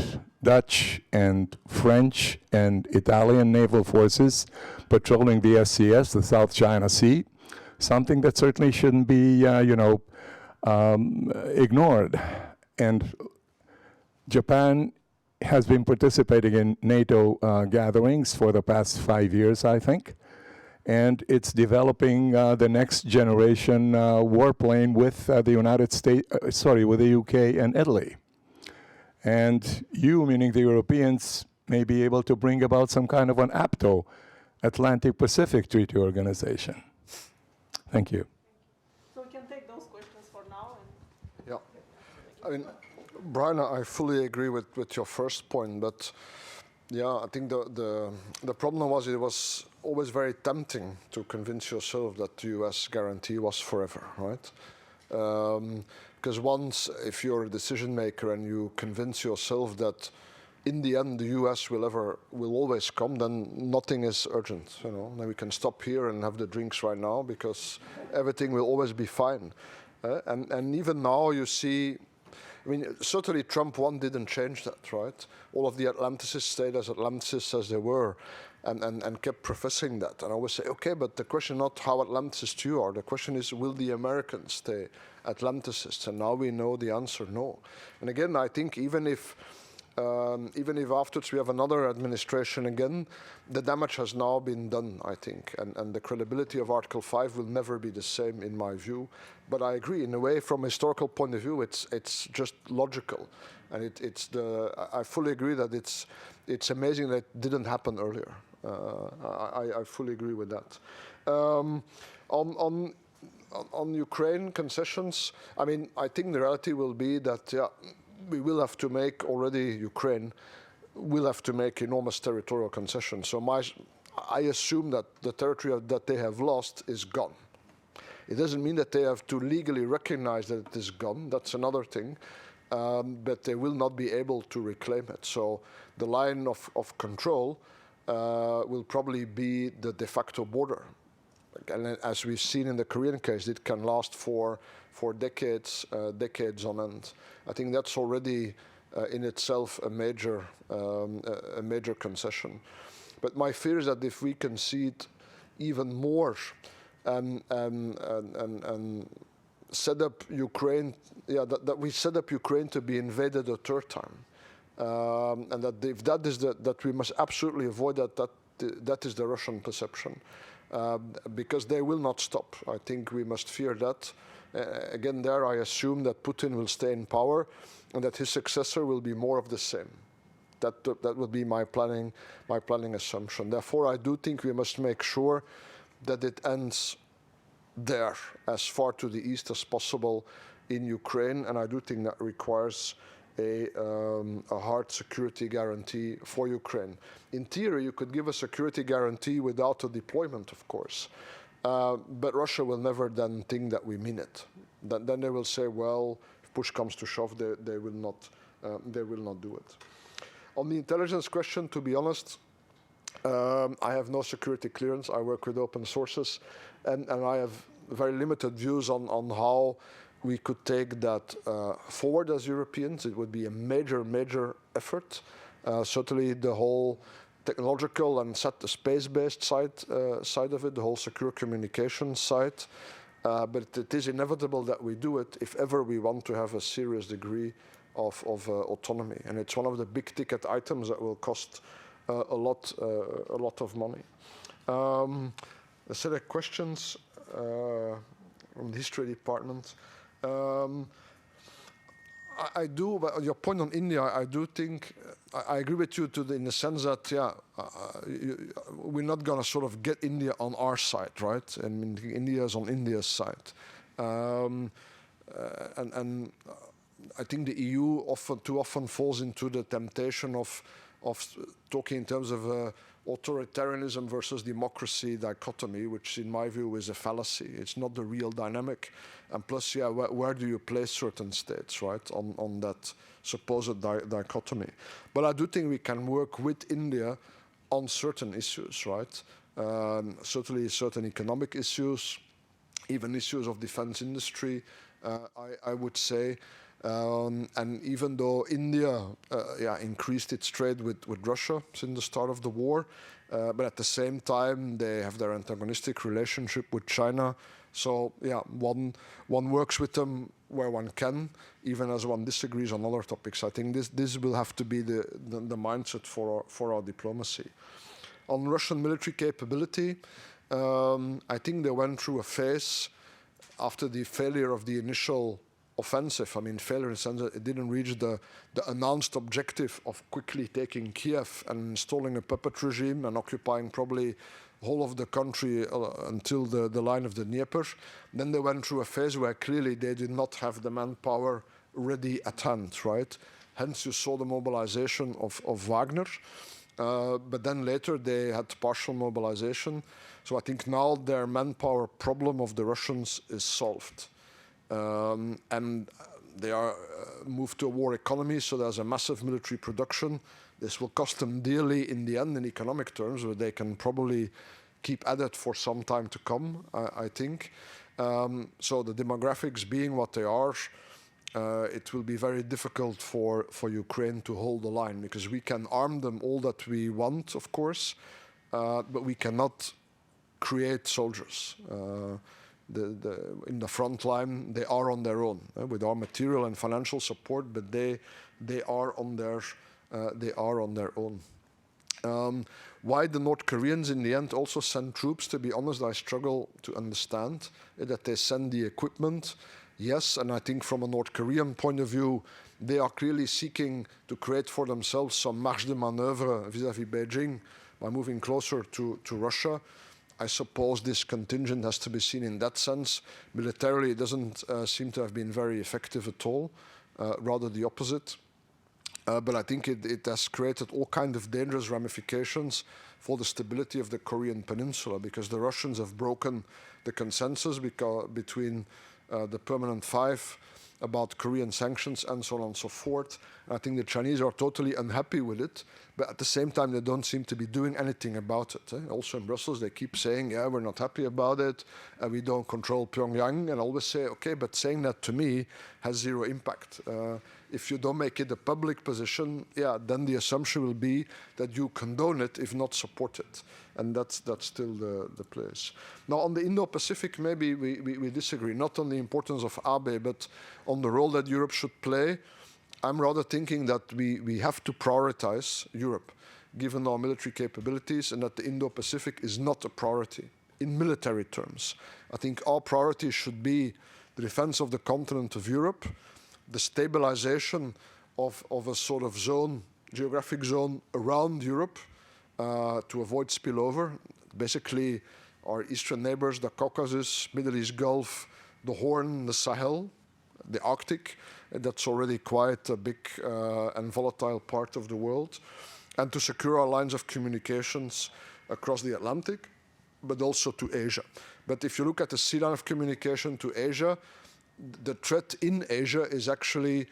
Dutch and French and Italian naval forces patrolling the SCS, the South China Sea, something that certainly shouldn't be, ignored. And Japan has been participating in NATO gatherings for the past 5 years, I think. And it's developing the next generation warplane with the United States, with the UK and Italy. And you, meaning the Europeans, may be able to bring about some kind of an APTO, Atlantic Pacific Treaty Organization. Thank you. So we can take those questions for now. And Yeah. I mean, Brian, I fully agree with your first point, but yeah, I think the problem was it was always very tempting to convince yourself that the US guarantee was forever, right? Because once, if you're a decision maker and you convince yourself that in the end the US will always come, then nothing is urgent. Then we can stop here and have the drinks right now because everything will always be fine. And even now you see, I mean, certainly Trump 1 didn't change that, right? All of the Atlanticists stayed as Atlanticists as they were and kept professing that. And I always say, okay, but the question is not how Atlanticists you are. The question is, will the Americans stay Atlanticists? And now we know the answer, no. And again, I think even if afterwards we have another administration again, the damage has now been done, I think. And the credibility of Article 5 will never be the same, in my view. But I agree, in a way, from a historical point of view, it's just logical. And I fully agree that it's amazing that it didn't happen earlier. I fully agree with that. On Ukraine concessions, I mean, I think the reality will be that, yeah, we will have to make Ukraine will have to make enormous territorial concessions. So I assume that the territory that they have lost is gone. It doesn't mean that they have to legally recognize that it is gone. That's another thing. But they will not be able to reclaim it. So the line of control will probably be the de facto border. And as we've seen in the Korean case, it can last for for decades, decades on end. I think that's already in itself a major concession. But my fear is that if we concede even more and set up Ukraine, that we set up Ukraine to be invaded a third time, and that if that is that we must absolutely avoid that is the Russian perception, because they will not stop. I think we must fear that. Again, there I assume that Putin will stay in power, and that his successor will be more of the same. That would be my planning assumption. Therefore, I do think we must make sure that it ends there, as far to the east as possible in Ukraine, and I do think that requires a hard security guarantee for Ukraine. In theory, you could give a security guarantee without a deployment, of course, but Russia will never then think that we mean it. Then they will say, well, if push comes to shove, they will not do it. On the intelligence question, to be honest, I have no security clearance. I work with open sources, and I have very limited views on how we could take that forward as Europeans. It would be a major effort. Certainly the whole technological and the space-based side of it, the whole secure communications side. But it is inevitable that we do it if ever we want to have a serious degree of autonomy. And it's one of the big ticket items that will cost a lot of money. A set of questions from the history department. I do, but your point on India, I do think, I agree with you in the sense that, we're not going to sort of get India on our side, right? I mean, India is on India's side. And I think the EU too often falls into the temptation of talking in terms of authoritarianism versus democracy dichotomy, which in my view is a fallacy. It's not the real dynamic. And plus, where do you place certain states, right, on that supposed dichotomy? But I do think we can work with India on certain issues, right? Certainly certain economic issues, even issues of defense industry, I would say. And even though India increased its trade with Russia since the start of the war, but at the same time they have their antagonistic relationship with China. So one works with them where one can, even as one disagrees on other topics. I think this will have to be the mindset for our diplomacy. On Russian military capability, I think they went through a phase after the failure of the initial offensive. I mean, failure in the sense that it didn't reach the announced objective of quickly taking Kiev and installing a puppet regime and occupying probably the whole of the country until the line of the Dnieper. Then they went through a phase where clearly they did not have the manpower ready at hand, right? Hence you saw the mobilization of Wagner. But then later they had partial mobilization. So I think now their manpower problem of the Russians is solved. And they are moved to a war economy, so there's a massive military production. This will cost them dearly in the end in economic terms, but they can probably keep at it for some time to come, I think. So the demographics being what they are, it will be very difficult for Ukraine to hold the line, because we can arm them all that we want, of course, but we cannot create soldiers. In the front line, they are on their own with our material and financial support, but they are on their own. Why the North Koreans in the end also send troops? To be honest, I struggle to understand that they send the equipment. Yes, and I think from a North Korean point of view, they are clearly seeking to create for themselves some marge de manœuvre vis-à-vis Beijing by moving closer to Russia. I suppose this contingent has to be seen in that sense. Militarily, it doesn't seem to have been very effective at all, rather the opposite. But I think it has created all kinds of dangerous ramifications for the stability of the Korean peninsula, because the Russians have broken the consensus between the Permanent Five about Korean sanctions and so on and so forth. I think the Chinese are totally unhappy with it, But at the same time, they don't seem to be doing anything about it. Also in Brussels, they keep saying, yeah, we're not happy about it, we don't control Pyongyang, and always say, okay, but saying that to me has zero impact. If you don't make it a public position, yeah, then the assumption will be that you condone it, if not support it. And that's still the place. Now, on the Indo-Pacific, maybe we disagree, not on the importance of Abe, but on the role that Europe should play. I'm rather thinking that we have to prioritize Europe, given our military capabilities, and that the Indo-Pacific is not a priority in military terms. I think our priority should be the defense of the continent of Europe, the stabilization of a sort of zone, geographic zone around Europe to avoid spillover. Basically, our eastern neighbors, the Caucasus, Middle East Gulf, the Horn, the Sahel, the Arctic. That's already quite a big and volatile part of the world. And to secure our lines of communications across the Atlantic, but also to Asia. But if you look at the sea line of communication to Asia, the threat in Asia is actually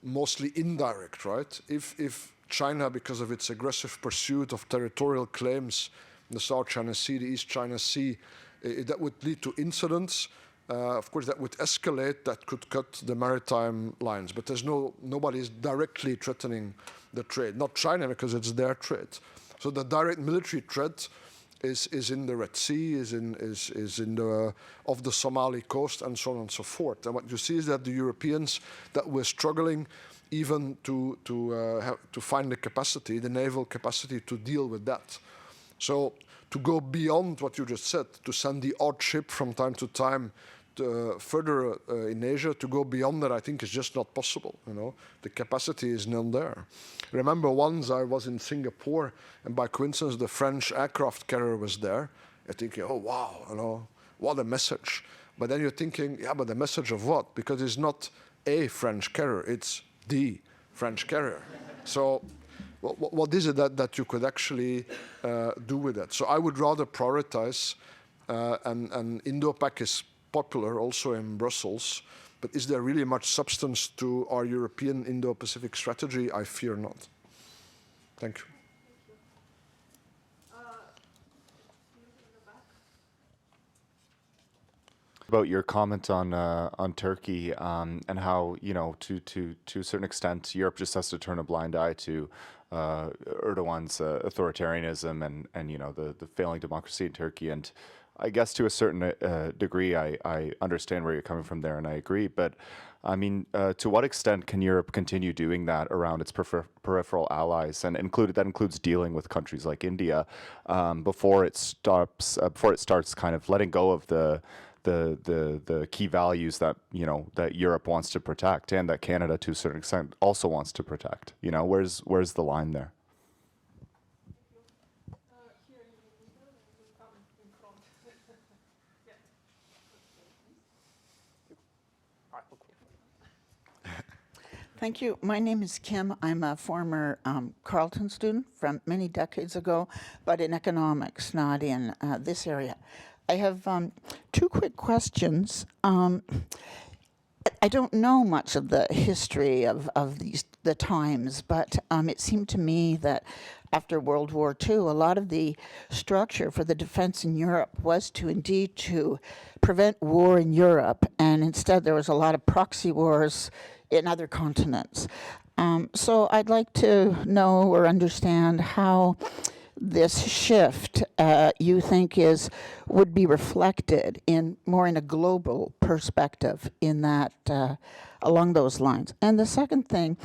mostly indirect, right? If China, because of its aggressive pursuit of territorial claims in the South China Sea, the East China Sea, that would lead to incidents. Of course, that would escalate, that could cut the maritime lines. But there's nobody is directly threatening the trade. Not China, because it's their trade. So the direct military threat is in the Red Sea, is in the off the Somali coast, and so on and so forth. And what you see is that the Europeans that were struggling even to find the capacity, the naval capacity to deal with that. So to go beyond what you just said, to send the odd ship from time to time further in Asia, to go beyond that, I think is just not possible. You know, the capacity is not there. Remember, once I was in Singapore, and by coincidence, the French aircraft carrier was there. You're thinking, oh wow, you know, what a message. But then you're thinking, yeah, but the message of what? Because it's not a French carrier; it's the French carrier. So, what is it that you could actually do with that? So I would rather prioritize, and Indo-Pac is popular also in Brussels, but is there really much substance to our European Indo-Pacific strategy? I fear not. Thank you. About your comment on Turkey and how, you know, to a certain extent, Europe just has to turn a blind eye to Erdogan's authoritarianism and you know the failing democracy in Turkey. And I guess to a certain degree, I understand where you're coming from there, and I agree. But I mean, to what extent can Europe continue doing that around its peripheral allies, and that includes dealing with countries like India before it starts kind of letting go of the key values that that Europe wants to protect, and that Canada to a certain extent also wants to protect? You know, where's the line there? Thank you. My name is Kim. I'm a former Carleton student from many decades ago, but in economics, not in this area. I have two quick questions. I don't know much of the history of the times, but it seemed to me that after World War II, a lot of the structure for the defense in Europe was to prevent war in Europe, and instead there was a lot of proxy wars in other continents. So I'd like to know or understand how this shift you think would be reflected more in a global perspective in that along those lines. And the second thing,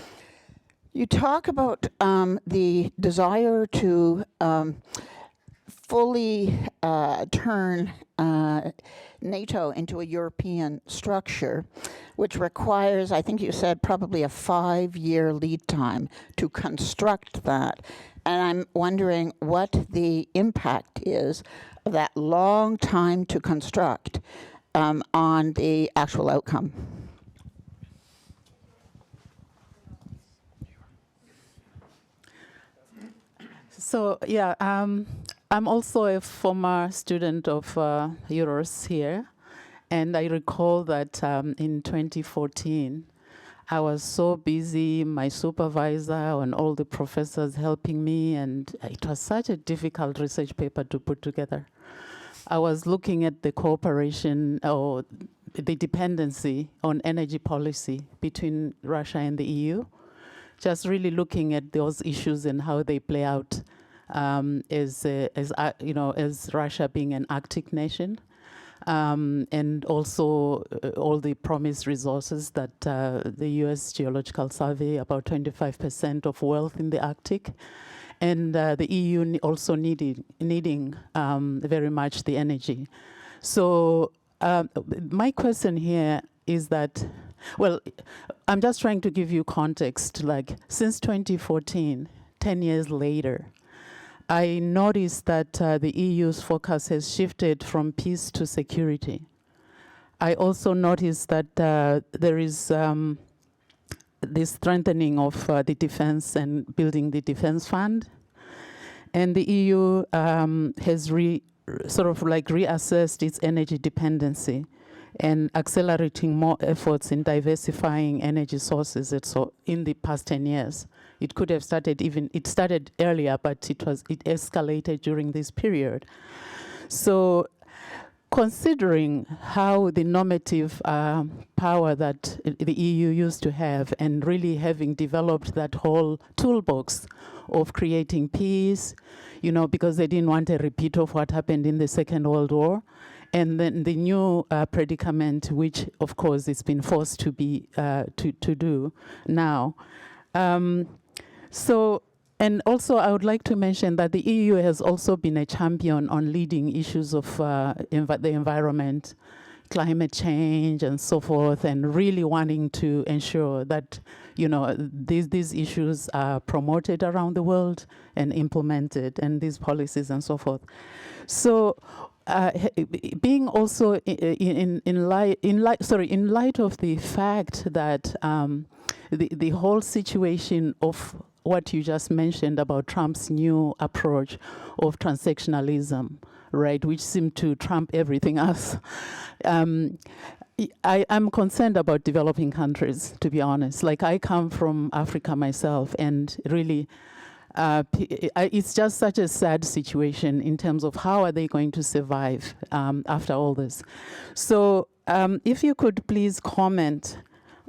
you talk about the desire to fully turn NATO into a European structure, which requires, I think you said, probably a 5-year lead time to construct that. And I'm wondering what the impact is of that long time to construct on the actual outcome. So, yeah, I'm also a former student of EURUS here, and I recall that in 2014, I was so busy, my supervisor and all the professors helping me, and it was such a difficult research paper to put together. I was looking at the cooperation or the dependency on energy policy between Russia and the EU, just really looking at those issues and how they play out as Russia being an Arctic nation. And also all the promised resources that the US Geological Survey, about 25% of wealth in the Arctic, and the EU also needing very much the energy. So my question here is that, well, I'm just trying to give you context, like since 2014, 10 years later, I noticed that the EU's focus has shifted from peace to security. I also noticed that there is this strengthening of the defense and building the defense fund. And the EU has reassessed its energy dependency and accelerating more efforts in diversifying energy sources in the past 10 years. It could have started it started earlier, but it escalated during this period. So considering how the normative power that the EU used to have, and really having developed that whole toolbox of creating peace, because they didn't want a repeat of what happened in the Second World War, and then the new predicament, which of course it's been forced to be to do now. And also I would like to mention that the EU has also been a champion on leading issues of the environment, climate change and so forth, and really wanting to ensure that these issues are promoted around the world and implemented, and these policies and so forth. So being also in light of the fact that the whole situation of what you just mentioned about Trump's new approach of transactionalism, right, which seemed to trump everything else. I'm concerned about developing countries, to be honest. Like, I come from Africa myself, and really, it's just such a sad situation in terms of how are they going to survive after all this. So if you could please comment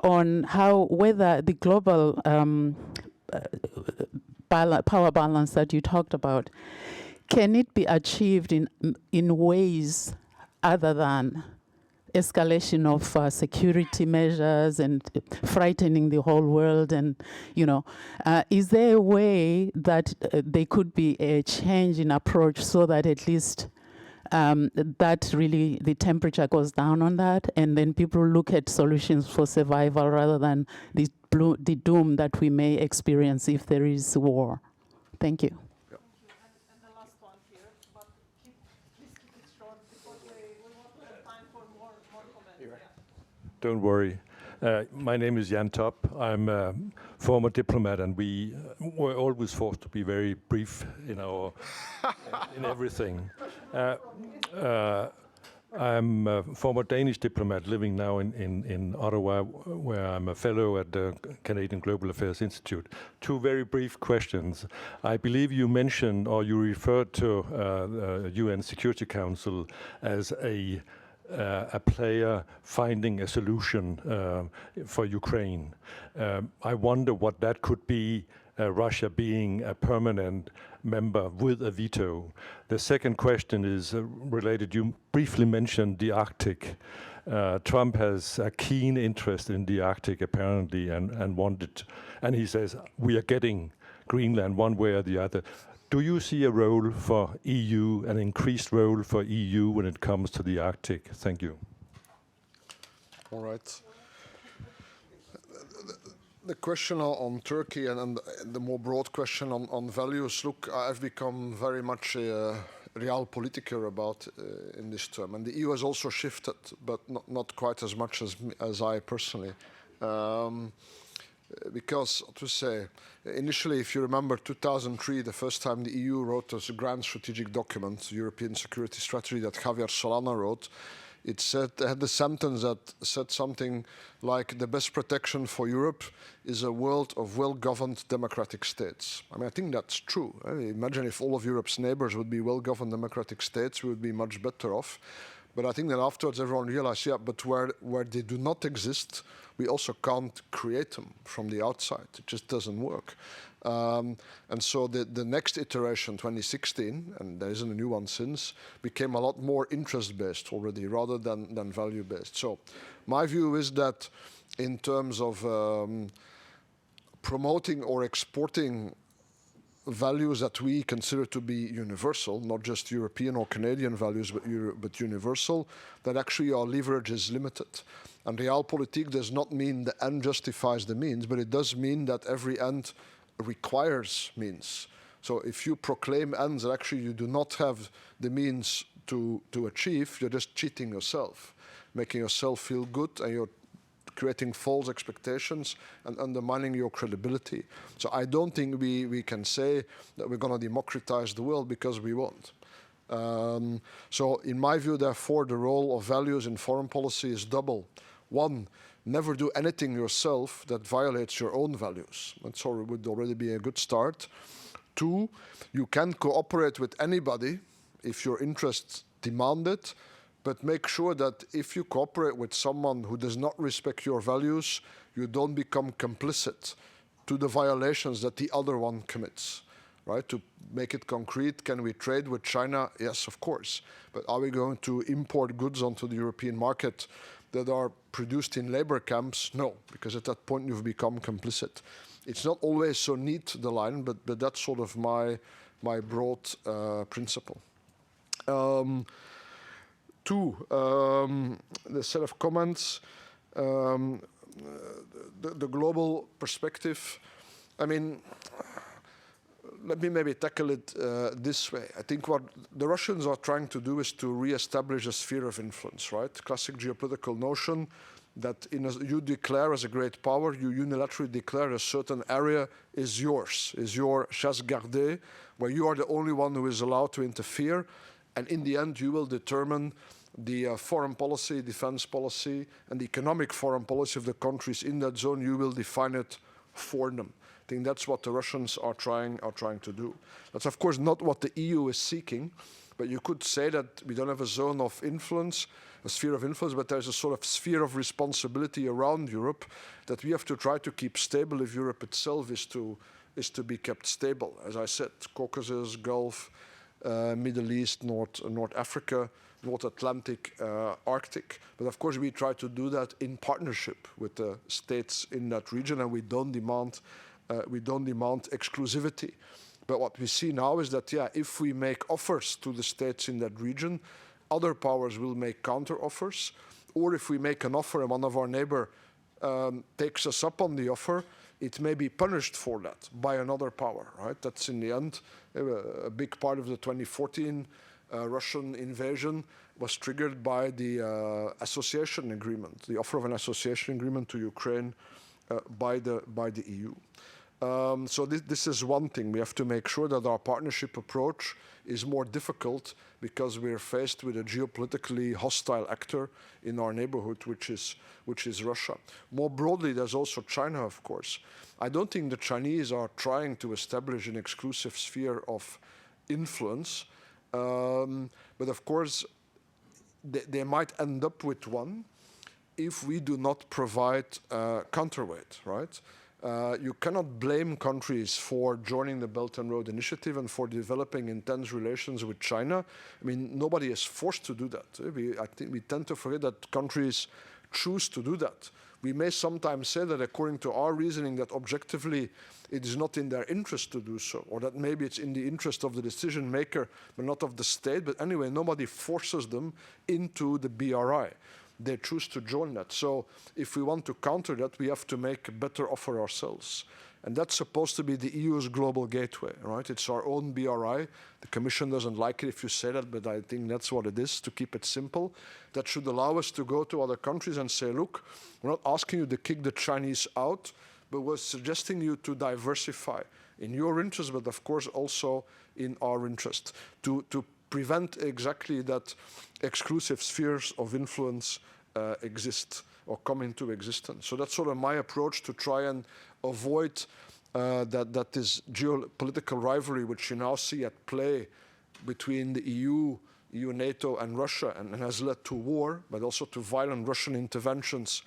on whether the global power balance that you talked about, can it be achieved in ways other than escalation of security measures and frightening the whole world? And is there a way that there could be a change in approach so that at least that really the temperature goes down on that, and then people look at solutions for survival rather than the doom that we may experience if there is war? Thank you. And the last one here, but please keep it short, because we want to have time for more comments. Yeah. Don't worry. My name is Jan Top. I'm a former diplomat, and we were always forced to be very brief in our in everything. I'm a former Danish diplomat living now in Ottawa, where I'm a fellow at the Canadian Global Affairs Institute. Two very brief questions. I believe you mentioned, or you referred to the UN Security Council as a player finding a solution for Ukraine. I wonder what that could be, Russia being a permanent member with a veto. The second question is related. You briefly mentioned the Arctic. Trump has a keen interest in the Arctic, apparently, and he says, we are getting Greenland one way or the other. Do you see a role for EU, an increased role for EU when it comes to the Arctic? Thank you. All right. The question on Turkey and the more broad question on values, look, I've become very much a realpolitiker about in this term. And the EU has also shifted, but not quite as much as I personally. Because, to say, initially, if you remember 2003, the first time the EU wrote a grand strategic document, European Security Strategy, that Javier Solana wrote, it had the sentence that said something like, the best protection for Europe is a world of well-governed democratic states. I mean, I think that's true. Imagine if all of Europe's neighbors would be well-governed democratic states, we would be much better off. But I think that afterwards everyone realized, yeah, but where they do not exist, we also can't create them from the outside. It just doesn't work. And so the next iteration, 2016, and there isn't a new one since, became a lot more interest-based already rather than value-based. So my view is that in terms of promoting or exporting values that we consider to be universal, not just European or Canadian values, but universal, that actually our leverage is limited. And realpolitik does not mean the end justifies the means, but it does mean that every end requires means. So if you proclaim ends that actually you do not have the means to achieve, you're just cheating yourself, making yourself feel good, and you're creating false expectations and undermining your credibility. So I don't think we can say that we're going to democratize the world, because we won't. So in my view, therefore, the role of values in foreign policy is double. One, never do anything yourself that violates your own values. That would already be a good start. Two, you can cooperate with anybody if your interests demand it, but make sure that if you cooperate with someone who does not respect your values, you don't become complicit to the violations that the other one commits. Right? To make it concrete, can we trade with China? Yes, of course. But are we going to import goods onto the European market that are produced in labor camps? No, because at that point you've become complicit. It's not always so neat, the line, but that's sort of my broad principle. Two, the set of comments, the global perspective. I mean, let me maybe tackle it this way. I think what the Russians are trying to do is to re-establish a sphere of influence, right? Classic geopolitical notion that you declare as a great power, you unilaterally declare a certain area is yours, is your chasse gardée, where you are the only one who is allowed to interfere. And in the end, you will determine the foreign policy, defense policy, and the economic foreign policy of the countries in that zone. You will define it for them. I think that's what the Russians are trying to do. That's of course not what the EU is seeking, but you could say that we don't have a zone of influence, a sphere of influence, but there's a sort of sphere of responsibility around Europe that we have to try to keep stable if Europe itself is to be kept stable. As I said, Caucasus, Gulf, Middle East, North Africa, North Atlantic, Arctic. But of course we try to do that in partnership with the states in that region, and we don't demand exclusivity. But what we see now is that, yeah, if we make offers to the states in that region, other powers will make counter offers. Or if we make an offer and one of our neighbor takes us up on the offer, it may be punished for that by another power, right? That's in the end a big part of the 2014 Russian invasion was triggered by the association agreement, the offer of an association agreement to Ukraine by the EU. So this is one thing. We have to make sure that our partnership approach is more difficult because we're faced with a geopolitically hostile actor in our neighborhood, which is Russia. More broadly, there's also China, of course. I don't think the Chinese are trying to establish an exclusive sphere of influence, but of course, they might end up with one if we do not provide counterweight, right? You cannot blame countries for joining the Belt and Road Initiative and for developing intense relations with China. I mean, nobody is forced to do that. I think we tend to forget that countries choose to do that. We may sometimes say that according to our reasoning that objectively it is not in their interest to do so, or that maybe it's in the interest of the decision maker but not of the state. But anyway, nobody forces them into the BRI. They choose to join that. So if we want to counter that, we have to make a better offer ourselves. And that's supposed to be the EU's global gateway, right? It's our own BRI. The Commission doesn't like it if you say that, but I think that's what it is, to keep it simple. That should allow us to go to other countries and say, look, we're not asking you to kick the Chinese out, but we're suggesting you to diversify in your interest, but of course also in our interest, to prevent exactly that exclusive spheres of influence exist or come into existence. So that's sort of my approach to try and avoid that this geopolitical rivalry, which you now see at play between the EU, NATO, and Russia, and has led to war, but also to violent Russian interventions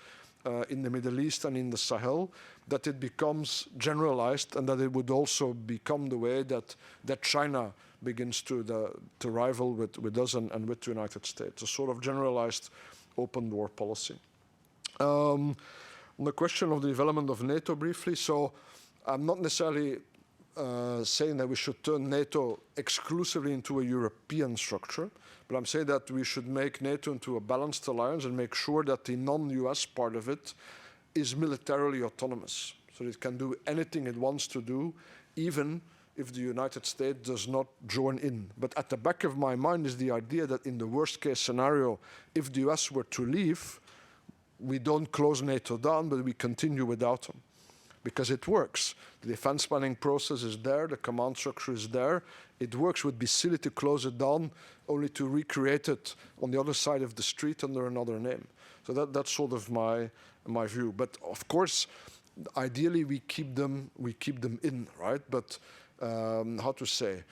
in the Middle East and in the Sahel, that it becomes generalized, and that it would also become the way that China begins to rival with us and with the United States, a sort of generalized open door policy. On the question of the development of NATO briefly, so I'm not necessarily saying that we should turn NATO exclusively into a European structure, but I'm saying that we should make NATO into a balanced alliance and make sure that the non-US part of it is militarily autonomous, so it can do anything it wants to do, even if the United States does not join in. But at the back of my mind is the idea that in the worst case scenario, if the US were to leave, we don't close NATO down, but we continue without them. Because it works. The defense planning process is there, the command structure is there. It works. It would be silly to close it down only to recreate it on the other side of the street under another name. So that's sort of my view. But of course, ideally we keep them in, right? But how to say?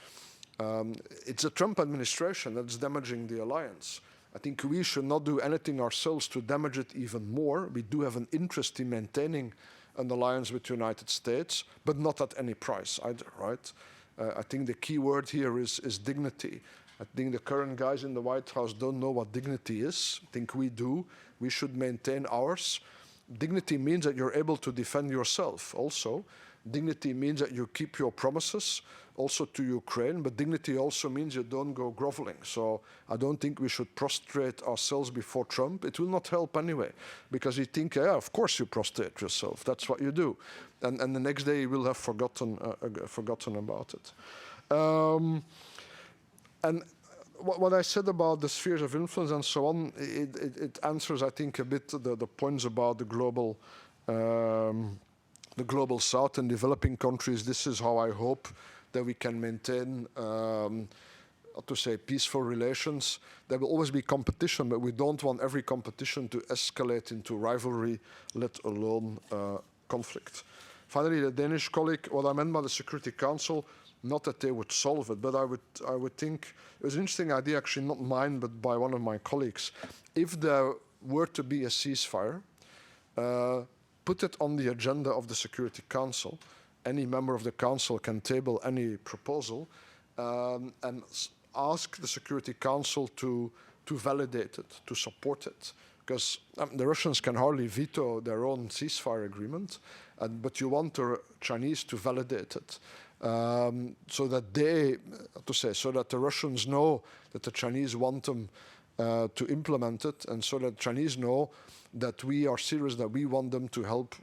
It's a Trump administration that's damaging the alliance. I think we should not do anything ourselves to damage it even more. We do have an interest in maintaining an alliance with the United States, but not at any price either, right? I think the key word here is dignity. I think the current guys in the White House don't know what dignity is. I think we do. We should maintain ours. Dignity means that you're able to defend yourself also. Dignity means that you keep your promises also to Ukraine, but dignity also means you don't go groveling. So I don't think we should prostrate ourselves before Trump. It will not help anyway, because you think, yeah, of course you prostrate yourself. That's what you do. And the next day you will have forgotten about it. And what I said about the spheres of influence and so on, it answers, I think, a bit the points about the global South and developing countries. This is how I hope that we can maintain, peaceful relations. There will always be competition, but we don't want every competition to escalate into rivalry, let alone conflict. Finally, the Danish colleague, what I meant by the Security Council, not that they would solve it, but I would think, it was an interesting idea, actually not mine, but by one of my colleagues. If there were to be a ceasefire, put it on the agenda of the Security Council. Any member of the Council can table any proposal and ask the Security Council to validate it, to support it. Because the Russians can hardly veto their own ceasefire agreement, but you want the Chinese to validate it. So that the Russians know that the Chinese want them to implement it, and so that the Chinese know that we are serious, that we want them to help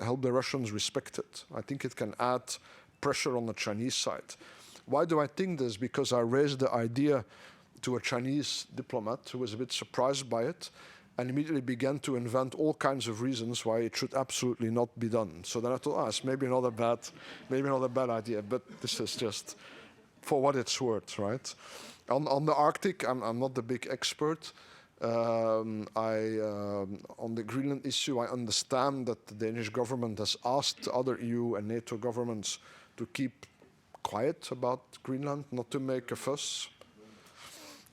help the Russians respect it. I think it can add pressure on the Chinese side. Why do I think this? Because I raised the idea to a Chinese diplomat who was a bit surprised by it and immediately began to invent all kinds of reasons why it should absolutely not be done. So then I thought, it's maybe not a bad idea, but this is just for what it's worth, right? On the Arctic, I'm not the big expert. On the Greenland issue, I understand that the Danish government has asked other EU and NATO governments to keep quiet about Greenland, not to make a fuss.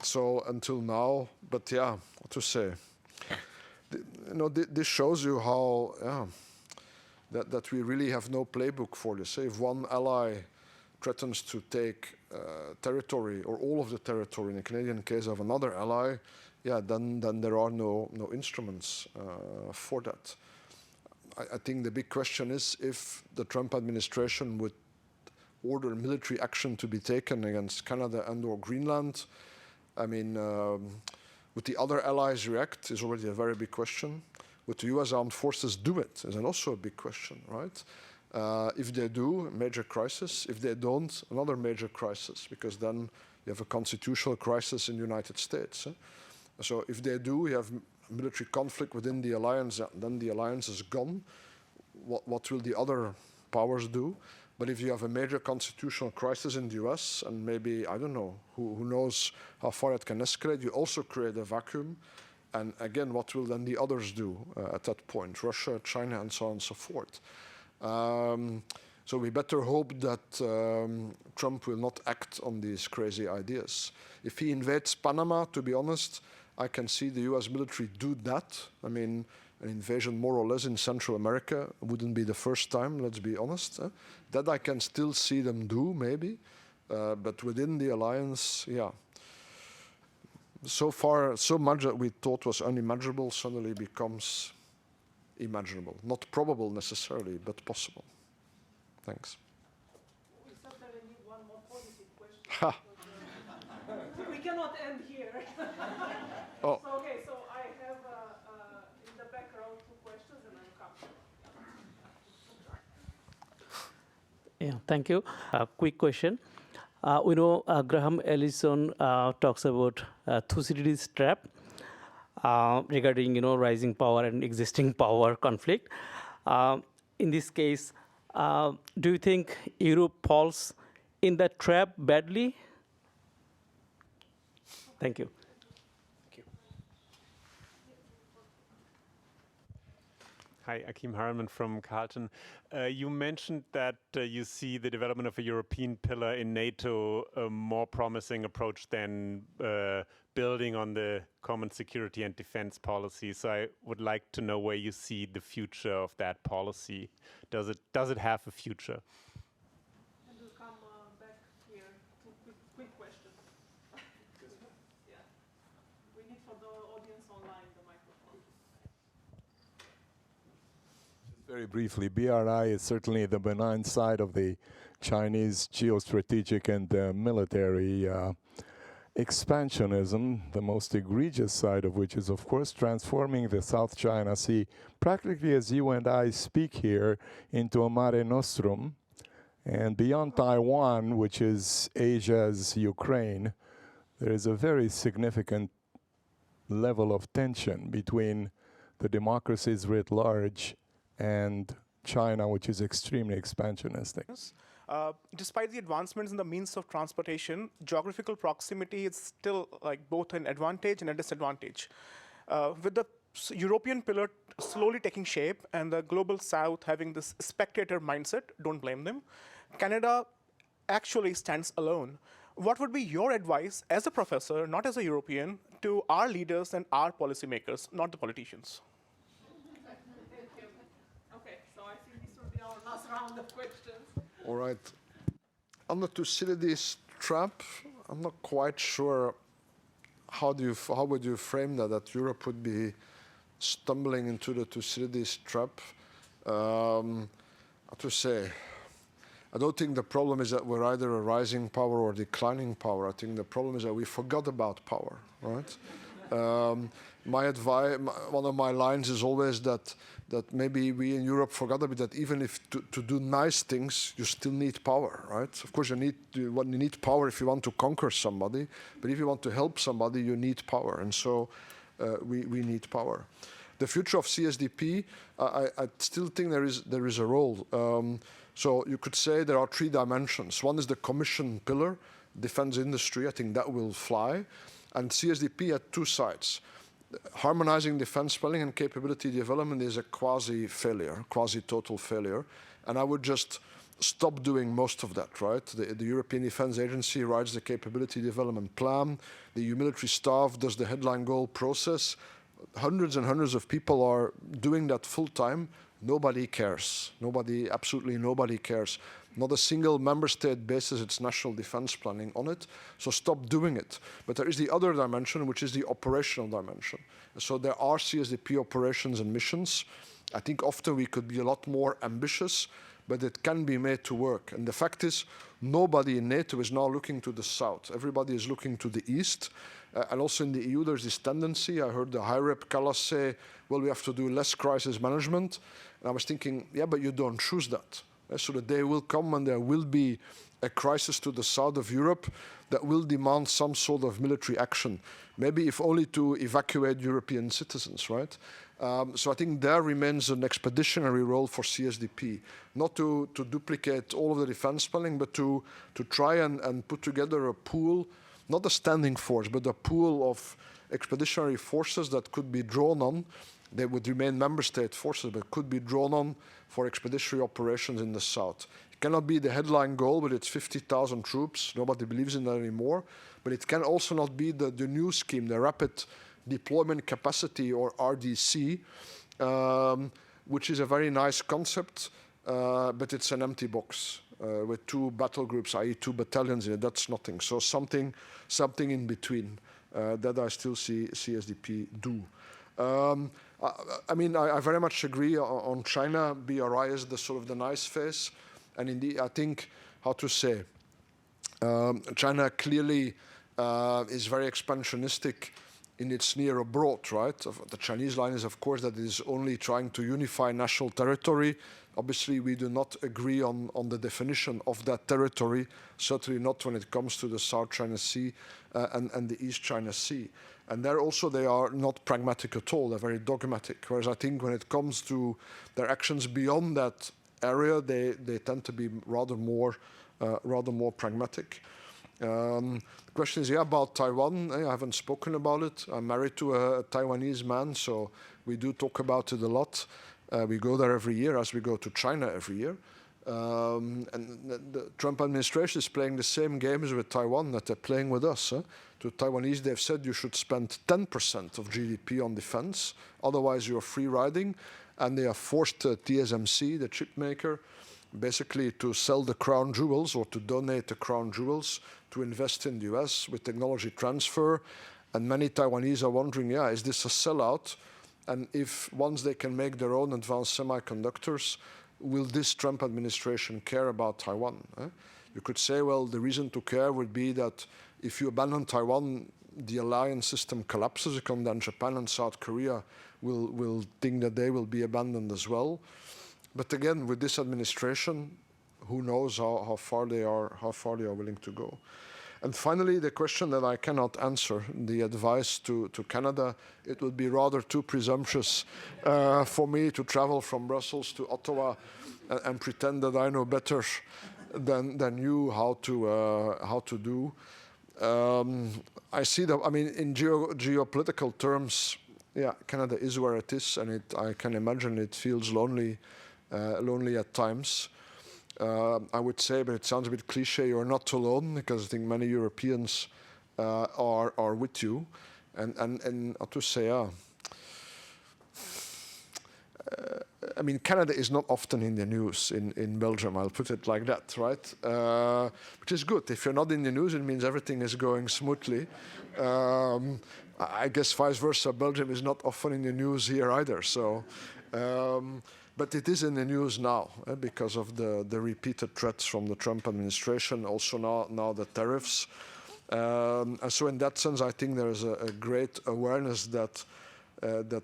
So until now, but yeah, what to say? This shows you how that we really have no playbook for this. If one ally threatens to take territory or all of the territory, in the Canadian case of another ally, then there are no instruments for that. I think the big question is if the Trump administration would order military action to be taken against Canada and/or Greenland. I mean, would the other allies react is already a very big question. Would the US armed forces do it is also a big question, right? If they do, major crisis. If they don't, another major crisis, because then you have a constitutional crisis in the United States. So if they do, you have military conflict within the alliance, then the alliance is gone. What will the other powers do? But if you have a major constitutional crisis in the US, and maybe, I don't know, who knows how far it can escalate, you also create a vacuum. And again, what will then the others do at that point? Russia, China, and so on and so forth. So we better hope that Trump will not act on these crazy ideas. If he invades Panama, to be honest, I can see the US military do that. I mean, an invasion more or less in Central America wouldn't be the first time, let's be honest. That I can still see them do, maybe. But within the alliance, yeah. So far, so much that we thought was unimaginable suddenly becomes imaginable. Not probable necessarily, but possible. Thanks. We certainly need one more positive question. We cannot end here. Oh. So, okay, so I have in the back row 2 questions and then come. Yeah, thank you. Quick question. We know Graham Allison talks about Thucydides' trap regarding rising power and existing power conflict. In this case, do you think Europe falls in that trap badly? Thank you. Hi, Akim Harman from Carleton. You mentioned that you see the development of a European pillar in NATO a more promising approach than building on the common security and defense policy. So I would like to know where you see the future of that policy. Does it have a future? And we'll come back here. 2 quick questions. Yeah. We need for the audience online the microphone. Very briefly, BRI is certainly the benign side of the Chinese geostrategic and military expansionism, the most egregious side of which is, of course, transforming the South China Sea, practically as you and I speak here, into a mare nostrum. And beyond Taiwan, which is Asia's Ukraine, there is a very significant level of tension between the democracies writ large and China, which is extremely expansionistic. Despite the advancements in the means of transportation, geographical proximity is still both an advantage and a disadvantage. With the European pillar slowly taking shape and the global South having this spectator mindset, don't blame them, Canada actually stands alone. What would be your advice as a professor, not as a European, to our leaders and our policymakers, not the politicians? Last round of questions. All right. On the Thucydides trap, I'm not quite sure how would you frame that Europe would be stumbling into the Thucydides trap. How to say, I don't think the problem is that we're either a rising power or declining power. I think the problem is that we forgot about power, right? My advice, one of my lines is always that maybe we in Europe forgot a bit that even if to do nice things, you still need power, right? Of course, you need power if you want to conquer somebody, but if you want to help somebody, you need power, and so we need power. The future of CSDP, I still think there is a role. So you could say there are 3 dimensions. One is the Commission pillar, defense industry. I think that will fly. And CSDP had 2 sides. Harmonizing defense spending and capability development is a quasi-failure, quasi-total failure. And I would just stop doing most of that, right? The European Defense Agency writes the capability development plan. The EU military staff does the headline goal process. Hundreds and hundreds of people are doing that full time. Nobody cares. Absolutely nobody cares. Not a single member state bases its national defense planning on it, so stop doing it. But there is the other dimension, which is the operational dimension. So there are CSDP operations and missions. I think often we could be a lot more ambitious, but it can be made to work. And the fact is, nobody in NATO is now looking to the south. Everybody is looking to the east. And also in the EU, there's this tendency. I heard the High Rep Callas say, well, we have to do less crisis management. And I was thinking, yeah, but you don't choose that. So the day will come when there will be a crisis to the south of Europe that will demand some sort of military action. Maybe if only to evacuate European citizens, right? So I think there remains an expeditionary role for CSDP, not to duplicate all of the defense spending, but to try and put together a pool, not a standing force, but a pool of expeditionary forces that could be drawn on. They would remain member state forces, but could be drawn on for expeditionary operations in the south. It cannot be the headline goal, but it's 50,000 troops. Nobody believes in that anymore. But it can also not be the new scheme, the Rapid Deployment Capacity, or RDC, which is a very nice concept, but it's an empty box with 2 battle groups, i.e. 2 battalions in it. That's nothing. So something in between that I still see CSDP do. I mean, I very much agree on China. BRI is the sort of the nice face. And indeed, I think, how to say, China clearly is very expansionistic in its near abroad, right? The Chinese line is, of course, that it is only trying to unify national territory. Obviously, we do not agree on the definition of that territory, certainly not when it comes to the South China Sea and the East China Sea. And there also they are not pragmatic at all, they're very dogmatic. Whereas I think when it comes to their actions beyond that area, they tend to be rather more pragmatic. The question is, about Taiwan. I haven't spoken about it. I'm married to a Taiwanese man, so we do talk about it a lot. We go there every year, as we go to China every year. And the Trump administration is playing the same games with Taiwan that they're playing with us. To Taiwanese, they've said you should spend 10% of GDP on defense, otherwise you're free riding. And they have forced TSMC, the chip maker, basically to sell the crown jewels or to donate the crown jewels to invest in the US with technology transfer. And many Taiwanese are wondering, is this a sellout? And if once they can make their own advanced semiconductors, will this Trump administration care about Taiwan? You could say, well, the reason to care would be that if you abandon Taiwan, the alliance system collapses, and then Japan and South Korea will think that they will be abandoned as well. But again, with this administration, who knows how far they are willing to go. And finally, the question that I cannot answer, the advice to Canada, it would be rather too presumptuous for me to travel from Brussels to Ottawa and pretend that I know better than you how to do. I see that, I mean, in geopolitical terms, Canada is where it is, and I can imagine it feels lonely at times. I would say, but it sounds a bit cliche, you're not alone, because I think many Europeans are with you. And to say, I mean, Canada is not often in the news in Belgium, I'll put it like that, right? Which is good. If you're not in the news, it means everything is going smoothly. I guess vice versa, Belgium is not often in the news here either. So, but it is in the news now because of the repeated threats from the Trump administration, also now the tariffs. And so in that sense, I think there is a great awareness that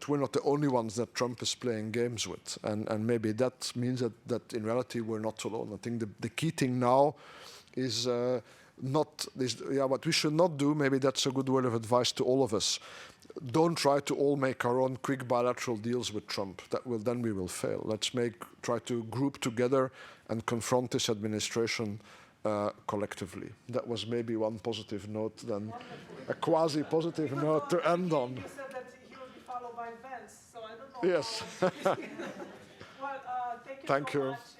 we're not the only ones that Trump is playing games with. And maybe that means that in reality we're not alone. I think the key thing now is not this, what we should not do, maybe that's a good word of advice to all of us. Don't try to all make our own quick bilateral deals with Trump. Then we will fail. Let's try to group together and confront this administration collectively. That was maybe one positive note, then a quasi-positive note to end on. You said that he will be followed by Vance, so I don't know. Yes. Well, thank you so much.